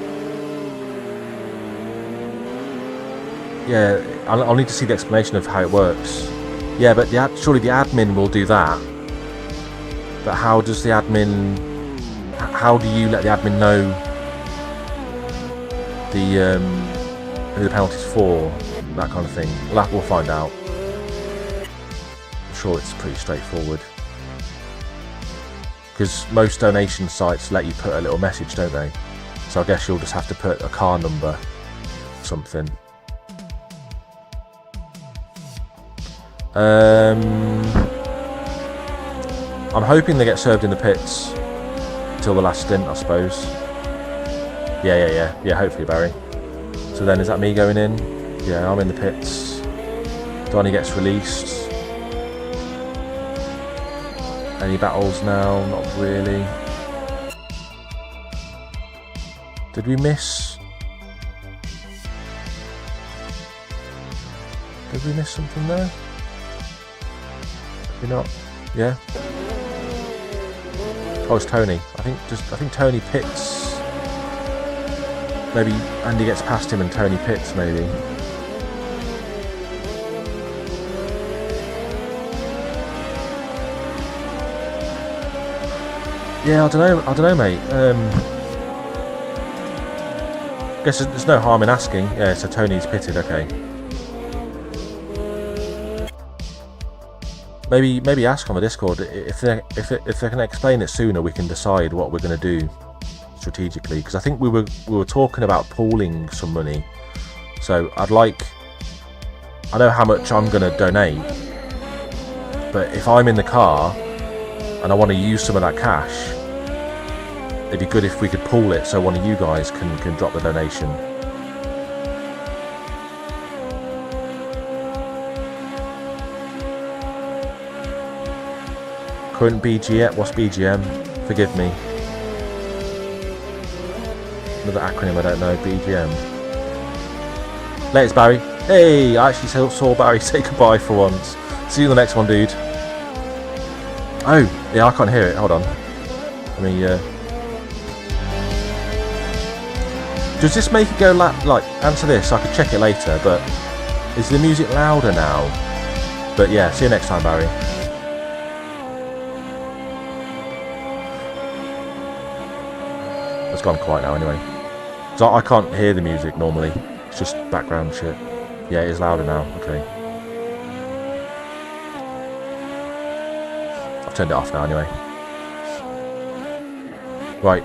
Yeah, I'll need to see the explanation of how it works. Yeah, but surely the admin will do that. But how does the admin... How do you let the admin know the who the penalty's for? That kind of thing. We'll find out. I'm sure it's pretty straightforward. Because most donation sites let you put a little message, don't they? So I guess you'll just have to put a car number or something. I'm hoping they get served in the pits till the last stint, I suppose. Yeah, hopefully, Barry. So then, is that me going in? Yeah, I'm in the pits. Donny gets released. Any battles now? Not really. Did we miss? Did we miss something there? Did we not? Yeah. Oh, it's Tony. I think Tony pits. Maybe Andy gets past him and Tony pits, maybe. Yeah, I don't know, mate. Guess there's no harm in asking. Yeah, so Tony's pitted, okay. Maybe ask on the Discord if they can explain it sooner. We can decide what we're going to do strategically, because I think we were talking about pooling some money. So I know how much I'm going to donate, but if I'm in the car and I want to use some of that cash, it'd be good if we could pool it so one of you guys can drop the donation. current BGM. What's BGM? Forgive me. Another acronym I don't know. BGM. Latest, Barry. Hey, I actually saw Barry say goodbye for once. See you in the next one, dude. Oh, yeah, I can't hear it. Hold on. Let me, does this make it go like, answer this, I could check it later, but is the music louder now? But yeah, see you next time, Barry. It's gone quiet now anyway. So I can't hear the music normally. It's just background shit. Yeah, it is louder now. Okay. I've turned it off now anyway. Right,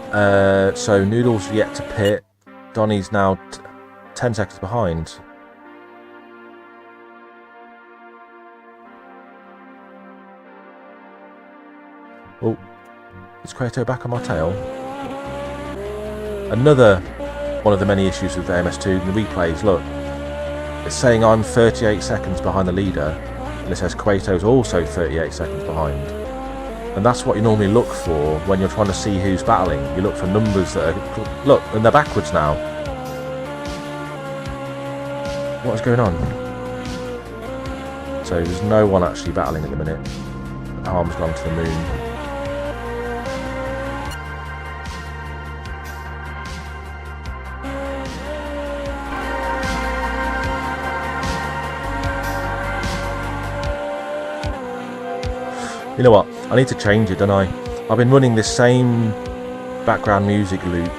so Noodle's yet to pit. Donny's now 10 seconds behind. Oh, is Kratos back on my tail? Another one of the many issues with the AMS2 in the replays, look. It's saying I'm 38 seconds behind the leader, and it says Kratos also 38 seconds behind. And that's what you normally look for when you're trying to see who's battling. You look for numbers that are... Look, and they're backwards now. What is going on? So there's no one actually battling at the minute. Arm's gone to the moon. You know what? I need to change it, don't I? I've been running this same background music loop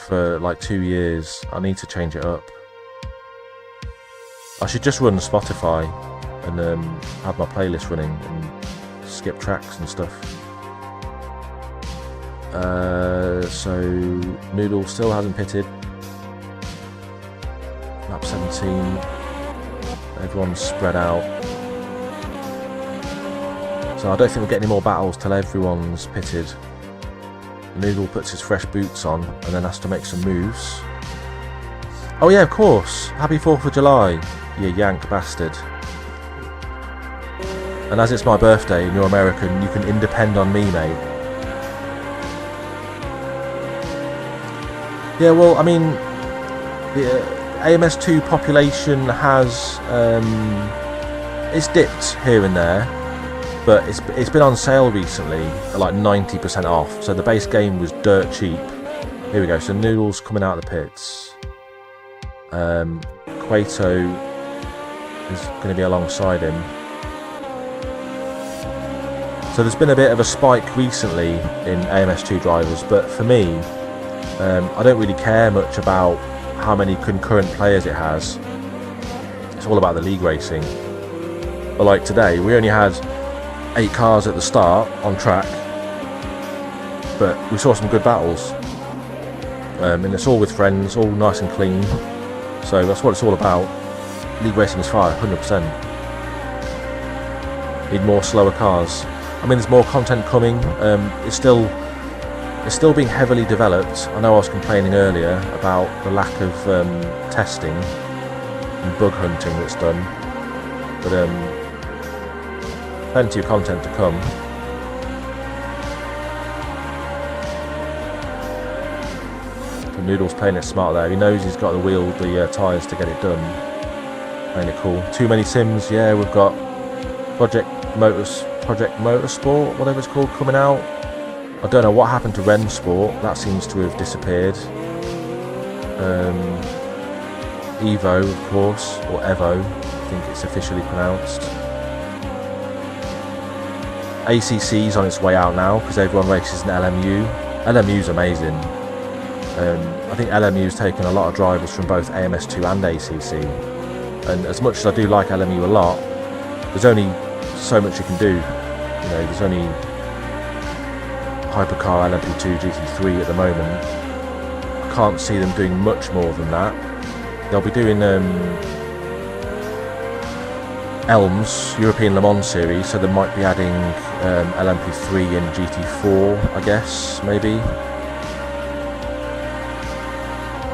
for like 2 years. I need to change it up. I should just run Spotify and have my playlist running and skip tracks and stuff. So Noodle still hasn't pitted. Lap 17. Everyone's spread out. So I don't think we'll get any more battles till everyone's pitted. Noodle puts his fresh boots on and then has to make some moves. Oh yeah, of course. Happy 4th of July, you yank bastard. And as it's my birthday and you're American, you can depend on me, mate. Yeah, well, I mean, the AMS2 population has... it's dipped here and there. But it's been on sale recently at like 90% off, so the base game was dirt cheap. Here we go, so Noodle's coming out of the pits. Quato is going to be alongside him. So there's been a bit of a spike recently in AMS2 drivers, but for me, I don't really care much about how many concurrent players it has. It's all about the league racing. But like today, we only had 8 cars at the start on track, but we saw some good battles, and it's all with friends, all nice and clean, so that's what it's all about. League racing is fire, 100%. Need more slower cars. I mean, there's more content coming. It's still being heavily developed. I know I was complaining earlier about the lack of testing and bug hunting that's done, but plenty of content to come. The Noodle's playing it smart there. He knows he's got the tyres to get it done. Playing it cool. Too many sims. Yeah, we've got Project Motorsport, whatever it's called, coming out. I don't know what happened to Ren Sport. That seems to have disappeared. Evo, of course, or Evo, I think it's officially pronounced. ACC's on its way out now because everyone races in LMU. LMU's amazing. I think LMU's taken a lot of drivers from both AMS2 and ACC. And as much as I do like LMU a lot, there's only so much you can do. You know, there's only Hypercar LMP2 GT3 at the moment. I can't see them doing much more than that. They'll be doing ELMS, European Le Mans Series, so they might be adding LMP3 and GT4, I guess, maybe.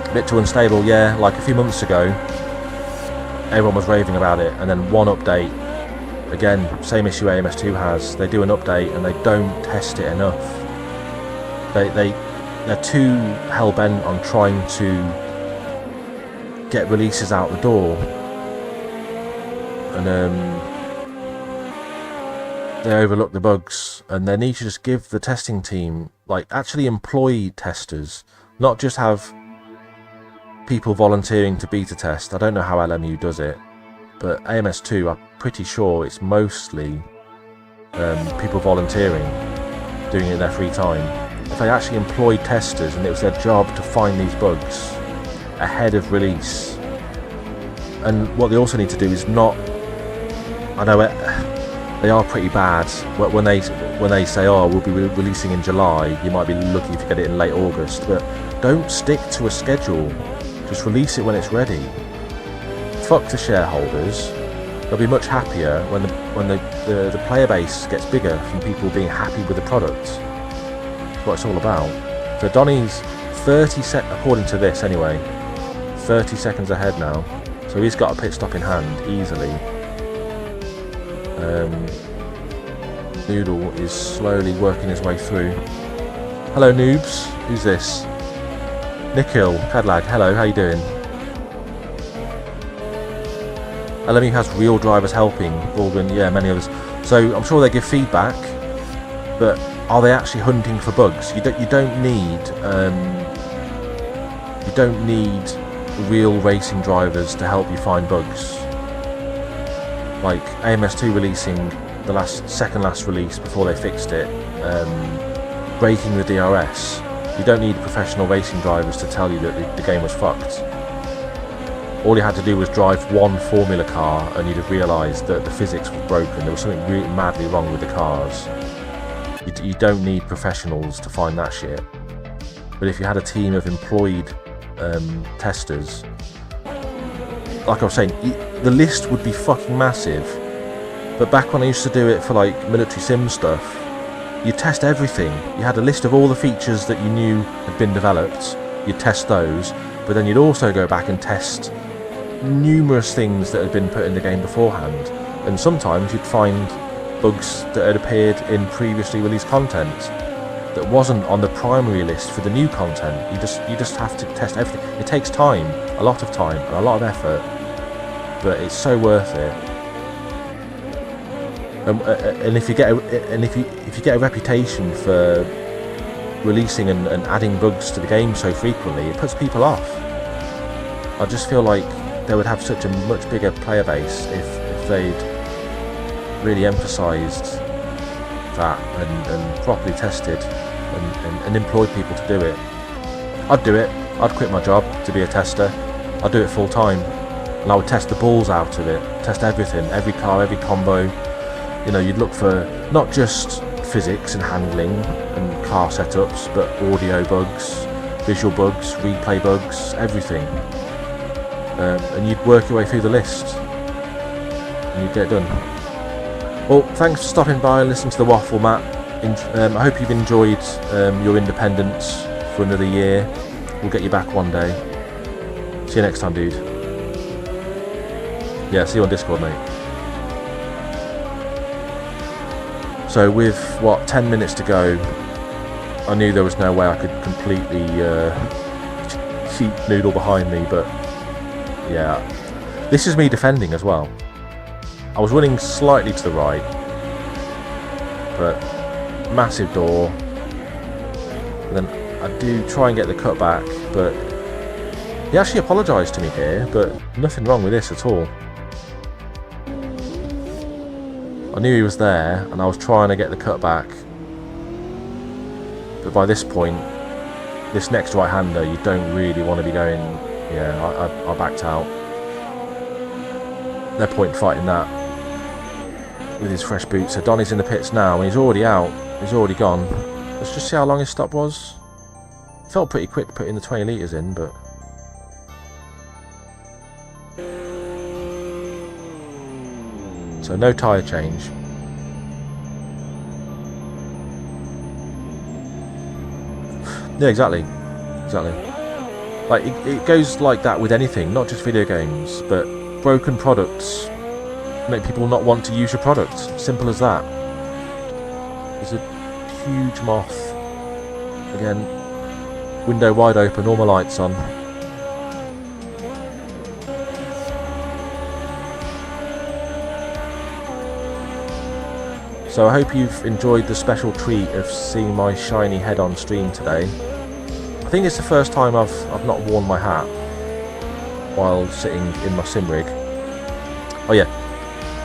A bit too unstable, yeah, like a few months ago, everyone was raving about it, and then one update, again, same issue AMS2 has. They do an update and they don't test it enough. They're too hell-bent on trying to get releases out the door, and they overlook the bugs, and they need to just give the testing team, like, actually employ testers, not just have people volunteering to beta test. I don't know how LMU does it, but AMS2, I'm pretty sure it's mostly people volunteering, doing it in their free time. If they actually employed testers and it was their job to find these bugs ahead of release, and what they also need to do is not, I know they are pretty bad when they say, oh, we'll be releasing in July, you might be lucky if you get it in late August, but don't stick to a schedule, just release it when it's ready. Fuck the shareholders, they'll be much happier when the player base gets bigger from people being happy with the product. That's what it's all about. So Donny's 30 according to this anyway, 30 seconds ahead now, so he's got a pit stop in hand easily. Noodle is slowly working his way through. Hello noobs, who's this? Nikhil, Cadlag, hello, how you doing? LMU has real drivers helping, Morgan, yeah, many others. So I'm sure they give feedback, but are they actually hunting for bugs? You don't need real racing drivers to help you find bugs. Like AMS2 releasing the second last release before they fixed it, breaking the DRS. You don't need professional racing drivers to tell you that the game was fucked. All you had to do was drive one Formula car and you'd have realised that the physics was broken. There was something really madly wrong with the cars. You don't need professionals to find that shit. But if you had a team of employed testers, like I was saying, the list would be fucking massive. But back when I used to do it for like military sim stuff, you test everything. You had a list of all the features that you knew had been developed, you'd test those, but then you'd also go back and test numerous things that had been put in the game beforehand. And sometimes you'd find bugs that had appeared in previously released content that wasn't on the primary list for the new content. You just have to test everything. It takes time, a lot of time, and a lot of effort, but it's so worth it. And if you get a reputation for releasing and adding bugs to the game so frequently, it puts people off. I just feel like they would have such a much bigger player base if they'd really emphasised that and properly tested and employed people to do it. I'd do it. I'd quit my job to be a tester. I'd do it full time, and I would test the balls out of it, test everything, every car, every combo. You know, you'd look for not just physics and handling and car setups, but audio bugs, visual bugs, replay bugs, everything. And you'd work your way through the list and you'd get it done. Well, thanks for stopping by and listening to the waffle, Matt. I hope you've enjoyed your independence for another year. We'll get you back one day. See you next time, dude. Yeah, see you on Discord, mate. So with, 10 minutes to go, I knew there was no way I could completely keep Noodle behind me, but yeah. This is me defending as well. I was running slightly to the right, but massive door. And then I do try and get the cut back, but he actually apologised to me here, but nothing wrong with this at all. I knew he was there, and I was trying to get the cut back. But by this point, this next right-hander, you don't really want to be going... Yeah, I backed out. No point fighting that with his fresh boots. So Donny's in the pits now, and he's already out. He's already gone. Let's just see how long his stop was. Felt pretty quick putting the 20 litres in, but... So no tyre change. Yeah, exactly. Like, it goes like that with anything, not just video games, but broken products make people not want to use your product. Simple as that. There's a huge moth. Again, window wide open, all my lights on. So I hope you've enjoyed the special treat of seeing my shiny head on stream today. I think it's the first time I've not worn my hat while sitting in my sim rig. Oh yeah,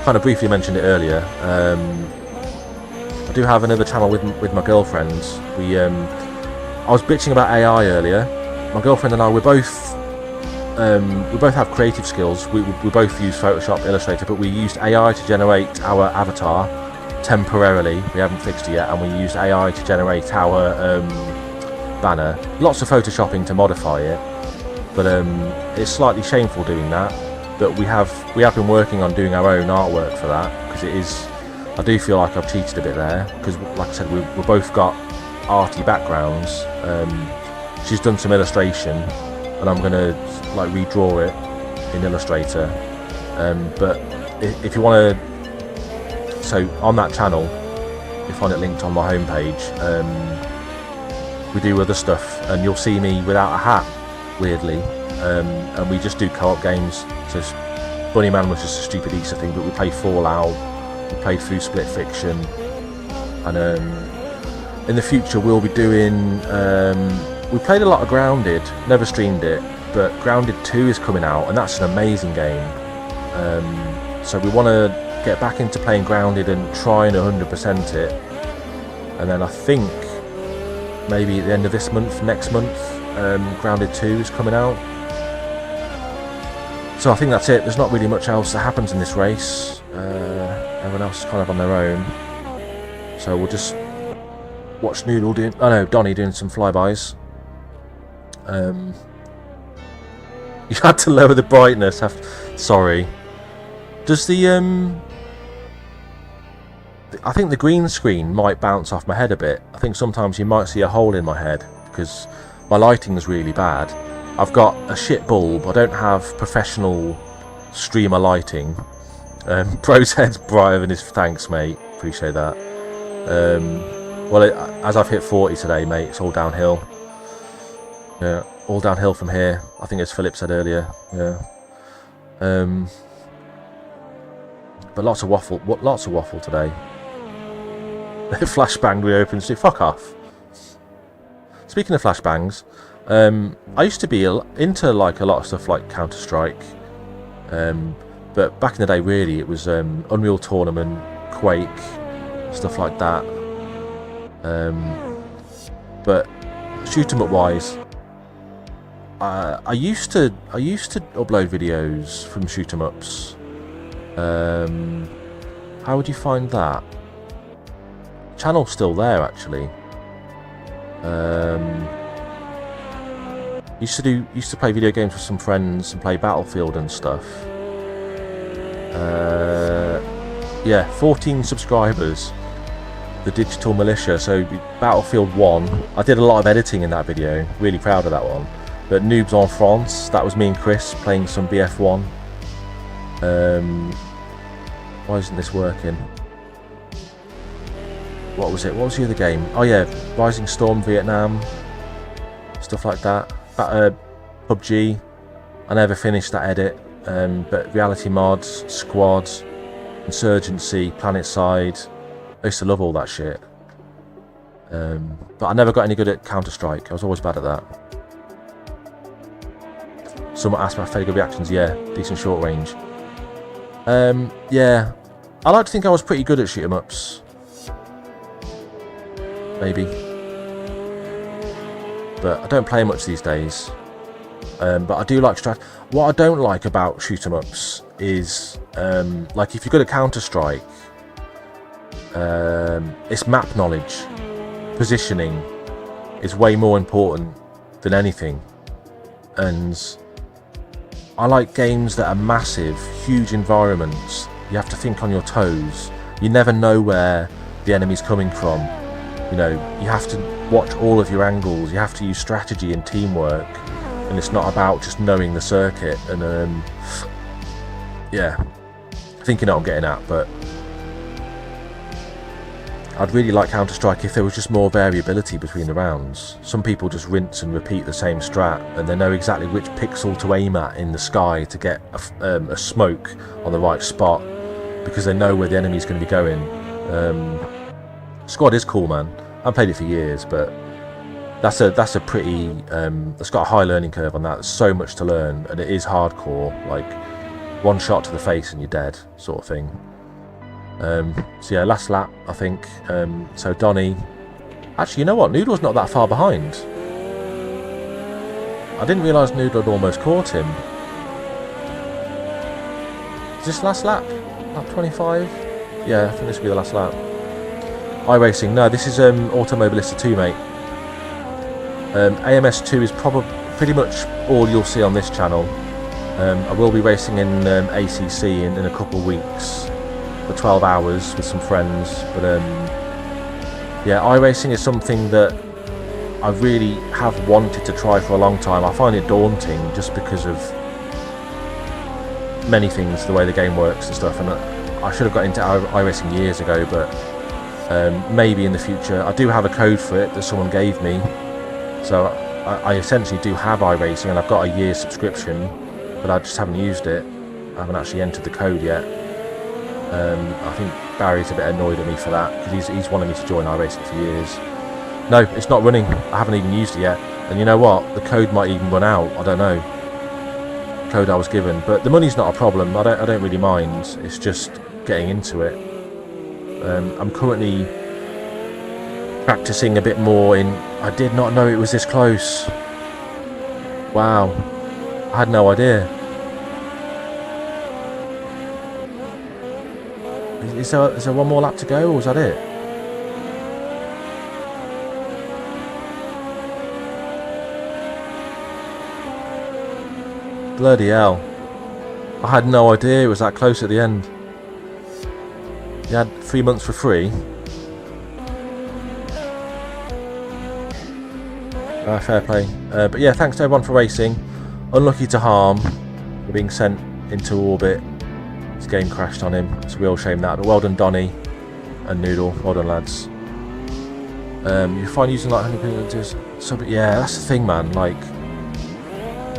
kind of briefly mentioned it earlier. I do have another channel with my girlfriends. I was bitching about AI earlier. My girlfriend and I, we both have creative skills. We both use Photoshop, Illustrator, but we used AI to generate our avatar temporarily. We haven't fixed it yet, and we used AI to generate our banner. Lots of photoshopping to modify it, but it's slightly shameful doing that. But we have been working on doing our own artwork for that, because it is. I do feel like I've cheated a bit there, because like I said, we've both got arty backgrounds. She's done some illustration, and I'm gonna like redraw it in Illustrator. But if you want to. So on that channel, you'll find it linked on my homepage. We do other stuff, and you'll see me without a hat, weirdly. And we just do co-op games. So Bunnyman was just a stupid Easter thing, but we played Fallout, we played through Split Fiction, and in the future we'll be doing. We played a lot of Grounded, never streamed it, but Grounded 2 is coming out, and that's an amazing game. So we want to get back into playing Grounded and try and 100% it, and then I think maybe at the end of this month, next month, Grounded 2 is coming out. So I think that's it. There's not really much else that happens in this race. Everyone else is kind of on their own, so we'll just watch Donnie doing some flybys. You had to lower the brightness. Sorry. Does the I think the green screen might bounce off my head a bit. I think sometimes you might see a hole in my head because my lighting is really bad. I've got a shit bulb. I don't have professional streamer lighting. Bro's head's brighter than his. Thanks, mate. Appreciate that. Well, as I've hit 40 today, mate, it's all downhill. Yeah, all downhill from here. I think as Philip said earlier. Yeah. But lots of waffle today. Flashbang reopens. Fuck off. Speaking of flashbangs, I used to be into like a lot of stuff like Counter-Strike, but back in the day, really, it was Unreal Tournament, Quake, stuff like that. But shoot 'em up wise, I used to upload videos from shoot 'em ups. How would you find that? Channel's still there actually. Used to play video games with some friends and play Battlefield and stuff. Yeah, 14 subscribers. The Digital Militia. So Battlefield 1. I did a lot of editing in that video. Really proud of that one. But Noobs en France. That was me and Chris playing some BF1. Why isn't this working? What was it? What was the other game? Oh yeah, Rising Storm Vietnam. Stuff like that. PUBG. I never finished that edit. But Reality Mods, Squads, Insurgency, PlanetSide. I used to love all that shit. But I never got any good at Counter-Strike. I was always bad at that. Someone asked about fairly good reactions. Yeah, decent short range. Yeah, I like to think I was pretty good at shoot 'em ups. Maybe. But I don't play much these days. But I do like strat. What I don't like about shoot 'em ups is, like if you're good at Counter-Strike, it's map knowledge. Positioning is way more important than anything. And I like games that are massive, huge environments. You have to think on your toes. You never know where the enemy's coming from. You know, you have to watch all of your angles. You have to use strategy and teamwork. And it's not about just knowing the circuit. And yeah, think you know what I'm getting at, but I'd really like Counter-Strike if there was just more variability between the rounds. Some people just rinse and repeat the same strat, and they know exactly which pixel to aim at in the sky to get a smoke on the right spot, because they know where the enemy's going to be going. Squad is cool, man. I've played it for years, but that's a pretty it's got a high learning curve on that. There's so much to learn, and it is hardcore, like one shot to the face and you're dead sort of thing. So yeah, last lap I think. So Donny, actually, you know what, Noodle's not that far behind. I didn't realise Noodle had almost caught him. Is this last lap? Lap 25? Yeah, I think this will be the last lap. iRacing, no, this is Automobiliste 2, mate. AMS2 is probably pretty much all you'll see on this channel. I will be racing in ACC in a couple of weeks for 12 hours with some friends, but yeah, iRacing is something that I really have wanted to try for a long time. I find it daunting just because of many things, the way the game works and stuff, and I should have got into iRacing years ago, but maybe in the future. I do have a code for it that someone gave me, so I essentially do have iRacing, and I've got a year's subscription, but I just haven't used it. I haven't actually entered the code yet. I think Barry's a bit annoyed at me for that, because he's wanted me to join iRacing for years. No, it's not running. I haven't even used it yet, and you know what? The code might even run out. I don't know. The code I was given, but the money's not a problem. I don't really mind. It's just getting into it. I'm currently practicing a bit more in. I did not know it was this close. Wow, I had no idea. Is there one more lap to go, or was that it? Bloody hell. I had no idea it was that close at the end. You had 3 months for free. Fair play. But yeah, thanks to everyone for racing. Unlucky to Harm for being sent into orbit. His game crashed on him. It's a real shame that. But well done, Donny and Noodle. Well done, lads. You find using like 100 yeah, that's the thing, man. Like,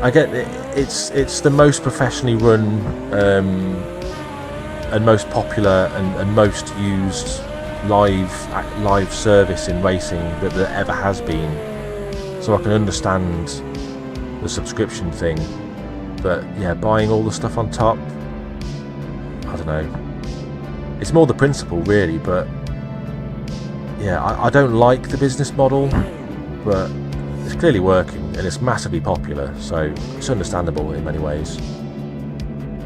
I get it. It's the most professionally run and most popular and most used live service in racing that there ever has been. So I can understand the subscription thing, but yeah, buying all the stuff on top, I don't know. It's more the principle, really, but yeah, I don't like the business model, but it's clearly working and it's massively popular, so it's understandable in many ways.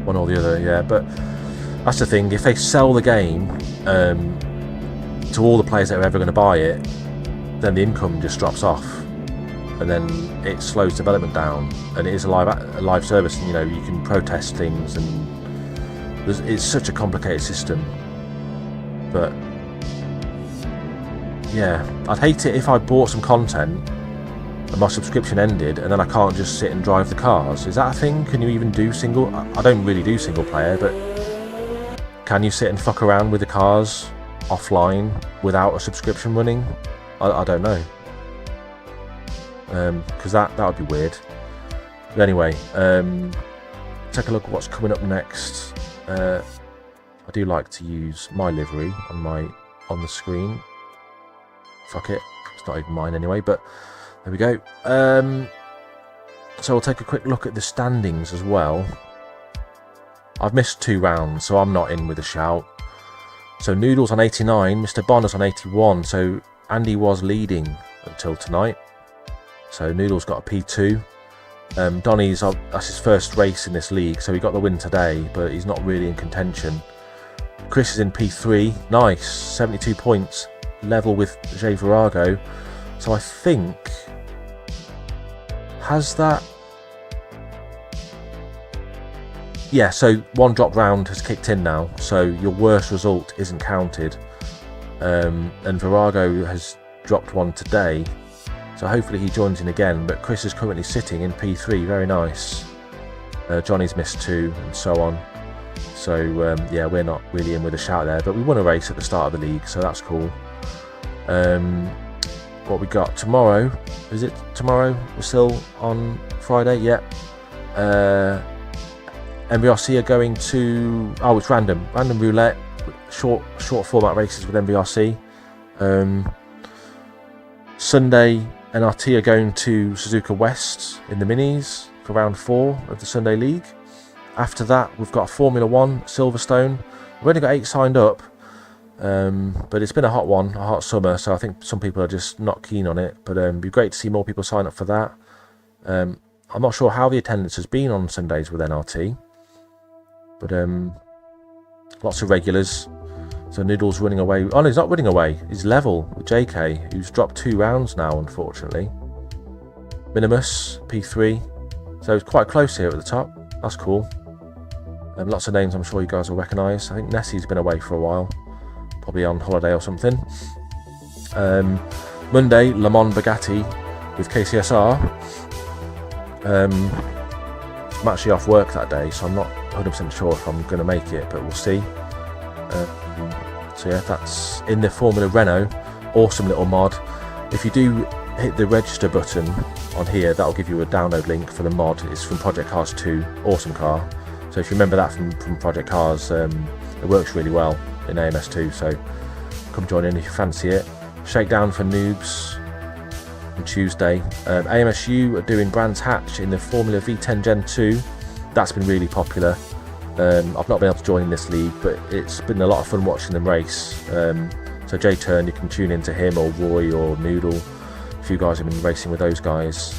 One or the other, yeah, but that's the thing. If they sell the game to all the players that are ever going to buy it, then the income just drops off, and then it slows development down. And it is a live service, and you know, you can protest things, and it's such a complicated system. But yeah, I'd hate it if I bought some content and my subscription ended, and then I can't just sit and drive the cars. Is that a thing? Can you even do single? I don't really do single player, but can you sit and fuck around with the cars offline without a subscription running? I don't know. Because that would be weird. But anyway, take a look at what's coming up next. I do like to use my livery on the screen. Fuck it, it's not even mine anyway, but there we go. So we'll take a quick look at the standings as well. I've missed 2 rounds, so I'm not in with a shout. So Noodle's on 89, Mr. Bonner's on 81, so Andy was leading until tonight. So Noodle's got a P2. Donny's, that's his first race in this league, so he got the win today, but he's not really in contention. Chris is in P3, nice, 72 points, level with Jay Virago. So I think, has that... Yeah, so 1 drop round has kicked in now, so your worst result isn't counted. And Virago has dropped 1 today, so hopefully he joins in again, but Chris is currently sitting in P3, very nice. Johnny's missed 2, and so on. So yeah, we're not really in with a shout there, but we won a race at the start of the league, so that's cool. What we got tomorrow? Is it tomorrow? We're still on Friday. Yeah. NVRC are going to, oh, it's random roulette, short format races with NVRC. Sunday, NRT are going to Suzuka West in the minis for round 4 of the Sunday League. After that, we've got Formula 1 Silverstone. We've only got 8 signed up, but it's been a hot summer, so I think some people are just not keen on it. But it'd be great to see more people sign up for that. I'm not sure how the attendance has been on Sundays with NRT, but lots of regulars. So Noodle's running away. Oh no, he's not running away. He's level with JK, who's dropped 2 rounds now, unfortunately. Minimus, P3. So it's quite close here at the top. That's cool. Lots of names I'm sure you guys will recognise. I think Nessie's been away for a while. Probably on holiday or something. Monday, Le Mans Bugatti with KCSR. I'm actually off work that day, so I'm not 100% sure if I'm going to make it, but we'll see. So yeah, that's in the Formula Renault. Awesome little mod. If you do hit the register button on here, that'll give you a download link for the mod. It's from Project Cars 2. Awesome car. So if you remember that from Project Cars, it works really well in AMS2, so come join in if you fancy it. Shakedown for noobs on Tuesday. AMSU are doing Brands Hatch in the Formula V10 Gen 2. That's been really popular. I've not been able to join in this league, but it's been a lot of fun watching them race. So J-Turn, you can tune into him, or Roy, or Noodle. A few guys have been racing with those guys.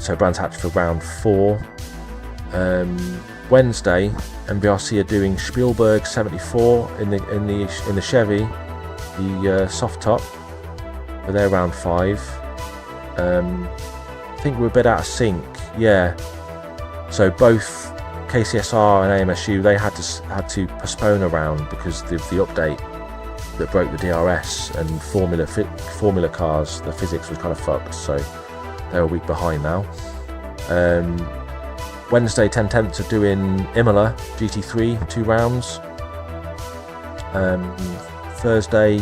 So Brands Hatch for round 4. Wednesday, NVRC are doing Spielberg 74 in the Chevy, the soft top, for their round 5. I think we're a bit out of sync. Yeah. So both KCSR and AMSU, they had to postpone a round because of the update that broke the DRS, and Formula cars, the physics was kind of fucked, so they're a week behind now. Wednesday, 10/10 are doing Imola GT3, 2 rounds. Thursday,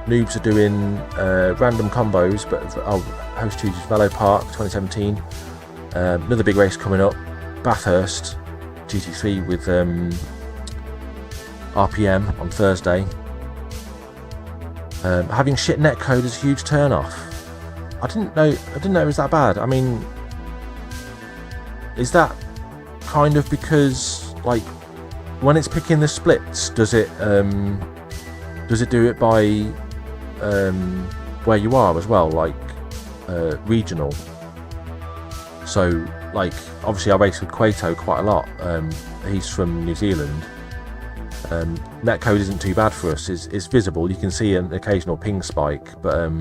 Noobs are doing random combos, but host to Velo Park 2017. Another big race coming up, Bathurst GT3 with RPM on Thursday. Having shit netcode is a huge turn off. I didn't know it was that bad. I mean, is that kind of because, like, when it's picking the splits, does it do it by where you are as well, like regional? So, like, obviously I race with Cueto quite a lot. He's from New Zealand. Netcode isn't too bad for us. It's visible. You can see an occasional ping spike, but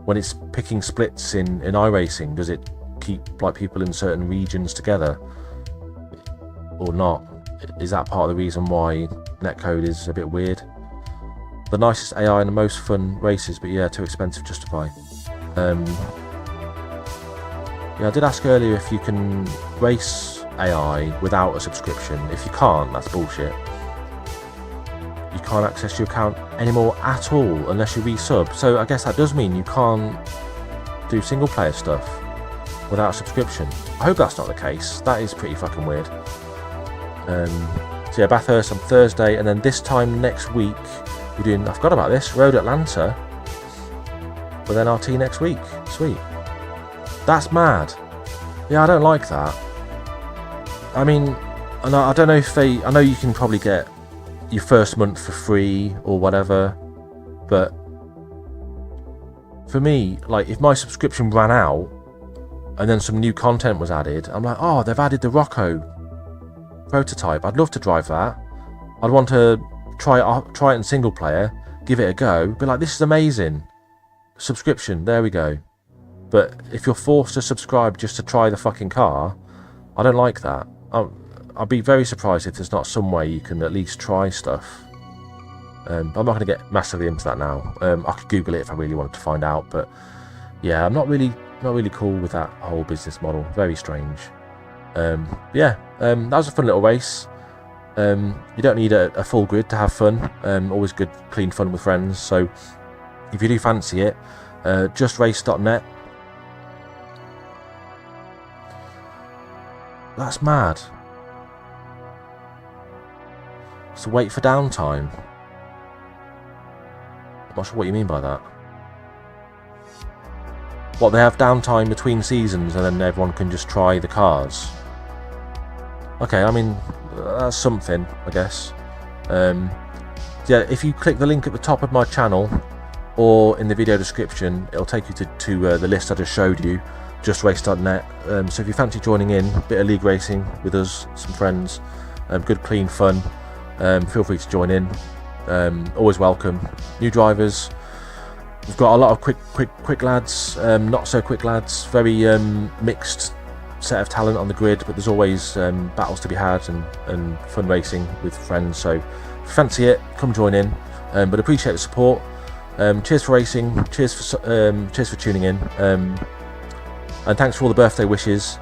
when it's picking splits in iRacing, does it keep, like, people in certain regions together or not? Is that part of the reason why netcode is a bit weird? The nicest AI and the most fun races, but yeah, too expensive to justify. Yeah, I did ask earlier if you can race AI without a subscription. If you can't, that's bullshit. You can't access your account anymore at all unless you resub. So I guess that does mean you can't do single player stuff without a subscription. I hope that's not the case. That is pretty fucking weird. So yeah, Bathurst on Thursday, and then this time next week we're doing, I forgot about this, Road Atlanta with NRT next week. Sweet. That's mad. Yeah, I don't like that. I mean, I don't know if I know you can probably get your first month for free or whatever, but for me, like, if my subscription ran out and then some new content was added, I'm like, oh, they've added the Rocco prototype. I'd love to drive that. I'd want to try it in single player, give it a go, be like, this is amazing. Subscription, there we go. But if you're forced to subscribe just to try the fucking car, I don't like that. I'll be very surprised if there's not some way you can at least try stuff. I'm not going to get massively into that now. I could Google it if I really wanted to find out, but yeah, I'm not really cool with that whole business model. Very strange. Yeah, that was a fun little race. You don't need a full grid to have fun. Always good, clean fun with friends. So if you do fancy it, JustRace.net. That's mad. So wait for downtime. I'm not sure what you mean by that. What, they have downtime between seasons and then everyone can just try the cars? Okay, I mean, that's something, I guess. Yeah, if you click the link at the top of my channel or in the video description, it'll take you to the list I just showed you, JustRace.net. So if you fancy joining in, a bit of league racing with us, some friends, good clean fun, feel free to join in. Always welcome. New drivers. We've got a lot of quick lads, not so quick lads, very mixed set of talent on the grid, but there's always battles to be had and fun racing with friends. So if you fancy it, come join in. But appreciate the support. Cheers for racing. Cheers for tuning in. And thanks for all the birthday wishes.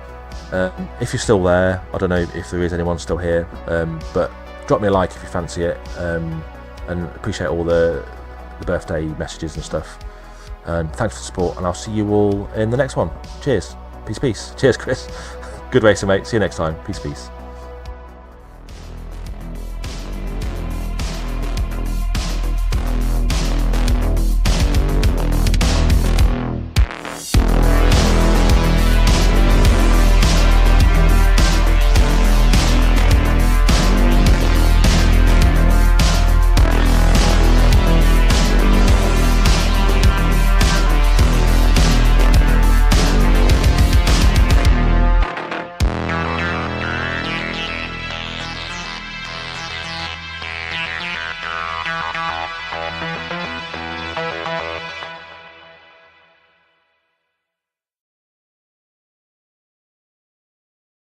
If you're still there, I don't know if there is anyone still here, but drop me a like if you fancy it. And appreciate all the birthday messages and stuff. Thanks for the support, and I'll see you all in the next one. Cheers. Peace. Cheers, Chris. Good racing, mate. See you next time. Peace.